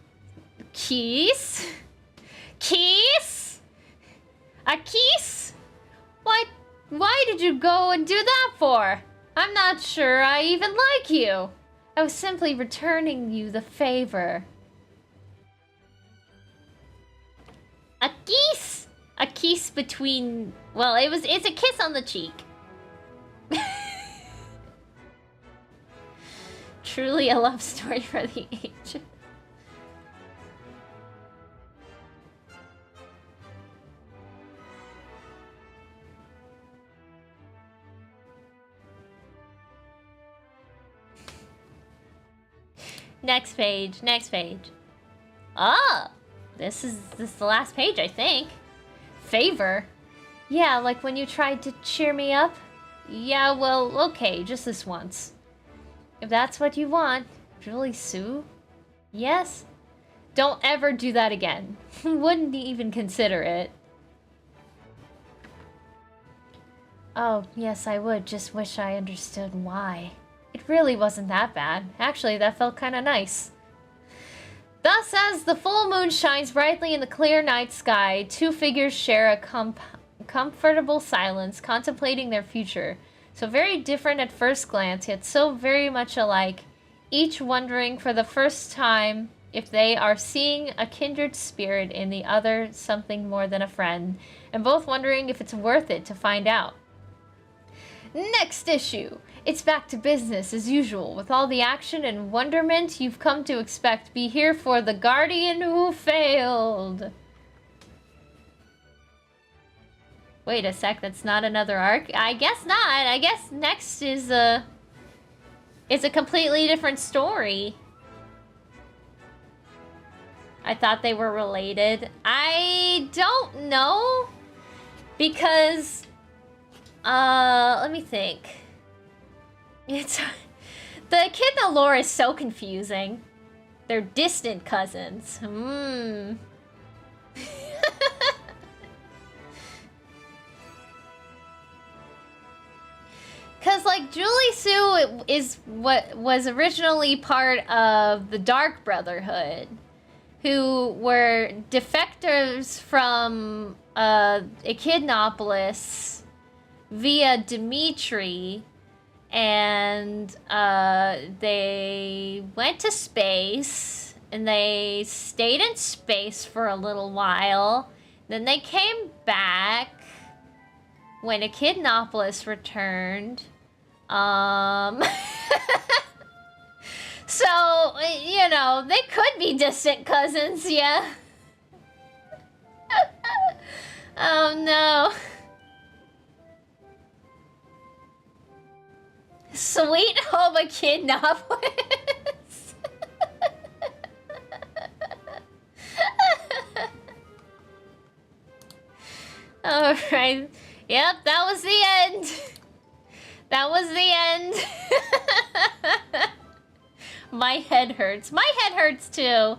keys? Keys? A keys? Why did you go and do that for? I'm not sure I even like you. I was simply returning you the favor. A kiss? A kiss between... Well, it's a kiss on the cheek. Truly a love story for the age. Next page, next page. Oh, this is the last page, I think. Favor? Yeah, like when you tried to cheer me up? Yeah, well, okay, just this once. If that's what you want, Julie Sue? Yes? Don't ever do that again. Wouldn't even consider it. Oh, yes, I would. Just wish I understood why. It really wasn't that bad. Actually, that felt kind of nice. Thus, as the full moon shines brightly in the clear night sky, two figures share a comfortable silence, contemplating their future. So very different at first glance, yet so very much alike, each wondering for the first time if they are seeing a kindred spirit in the other, something more than a friend, and both wondering if it's worth it to find out. Next issue! It's back to business as usual, with all the action and wonderment you've come to expect. Be here for the guardian who failed! Wait a sec, that's not another arc? I guess not. I guess next is a completely different story. I thought they were related. I don't know. Because, let me think. It's... The Echidna lore is so confusing. They're distant cousins. Because, like, Julie Sue is what was originally part of the Dark Brotherhood, who were defectors from Echidnopolis via Dimitri, and they went to space, and they stayed in space for a little while. Then they came back when Echidnopolis returned. So, you know, they could be distant cousins, yeah. Oh no. Sweet home Echidnopolis. Alright. Yep, that was the end. That was the end. My head hurts. My head hurts too.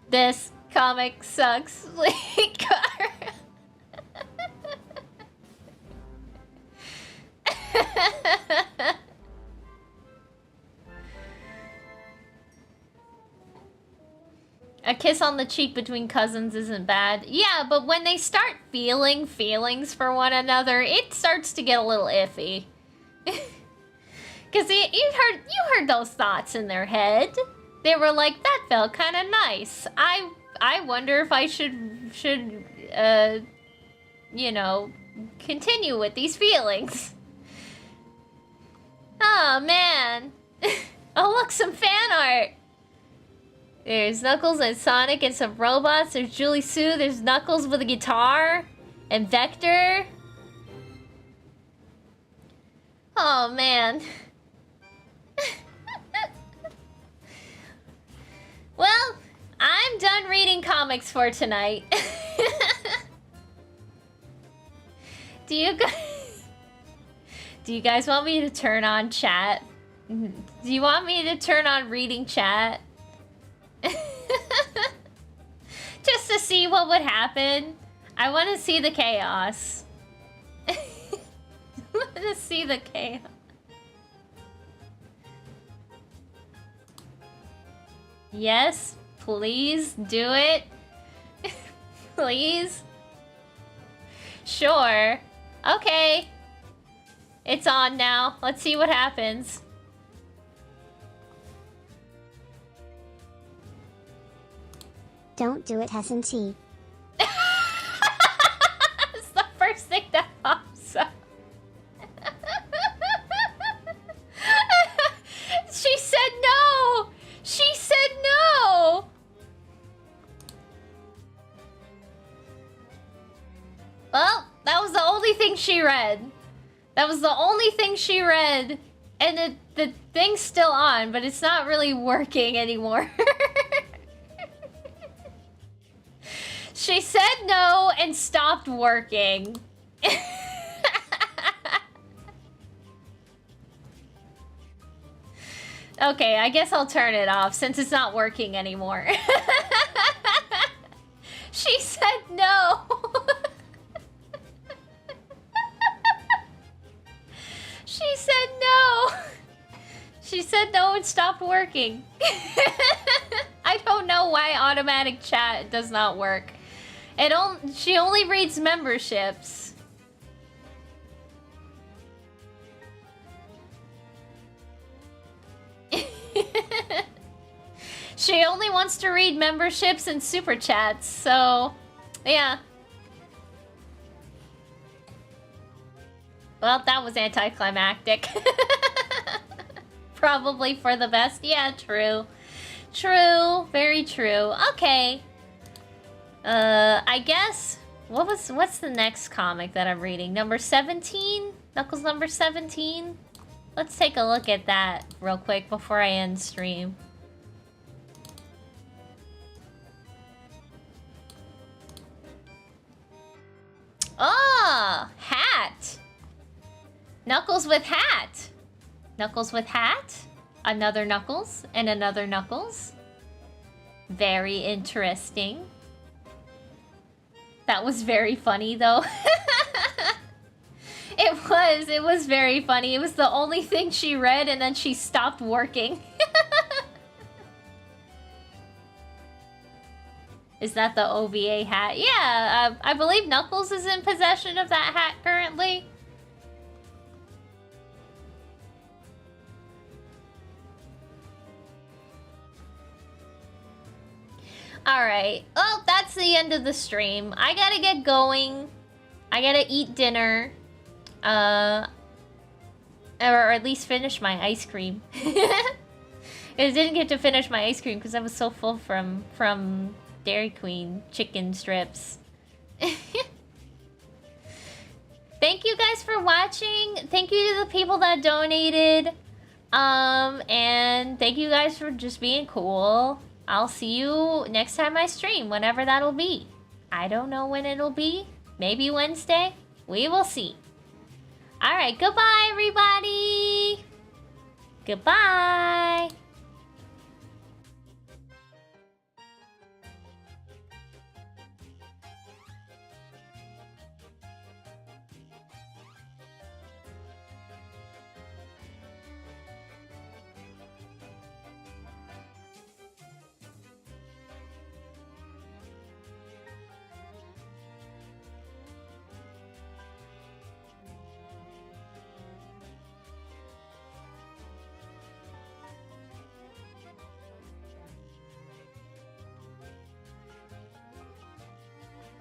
This comic sucks. A kiss on the cheek between cousins isn't bad. Yeah, but when they start feeling feelings for one another, it starts to get a little iffy. Because you heard those thoughts in their head. They were like, that felt kind of nice. I wonder if I should you know, continue with these feelings. Oh, man. Oh, look, some fan art. There's Knuckles and Sonic and some robots. There's Julie Sue. There's Knuckles with a guitar. And Vector. Oh, man. Well, I'm done reading comics for tonight. Do you guys want me to turn on chat? Do you want me to turn on reading chat? Just to see what would happen. I want to see the chaos. I want to see the chaos. Yes, please do it. Please. Sure. Okay. It's on now. Let's see what happens. Don't do it, SNT. It's the first thing that pops up. She said no! She said no! Well, that was the only thing she read. That was the only thing she read. And the thing's still on, but it's not really working anymore. She said no and stopped working. Okay, I guess I'll turn it off since it's not working anymore. She said no. She said no. She said no and stopped working. I don't know why automatic chat does not work. She only reads memberships. She only wants to read memberships and super chats, so yeah. Well, that was anticlimactic. Probably for the best. Yeah, true. True, very true. Okay. I guess what's the next comic that I'm reading? Number 17? Knuckles number 17? Let's take a look at that real quick before I end stream. Oh, hat. Knuckles with hat. Knuckles with hat. Another Knuckles and another Knuckles. Very interesting. That was very funny though. It was very funny. It was the only thing she read and then she stopped working. Is that the OVA hat? Yeah, I believe Knuckles is in possession of that hat currently. Alright, well, that's the end of the stream. I gotta get going. I gotta eat dinner. Or at least finish my ice cream. I didn't get to finish my ice cream because I was so full from Dairy Queen chicken strips. Thank you guys for watching. Thank you to the people that donated. And thank you guys for just being cool. I'll see you next time I stream, whenever that'll be. I don't know when it'll be. Maybe Wednesday? We will see. Alright, goodbye everybody! Goodbye!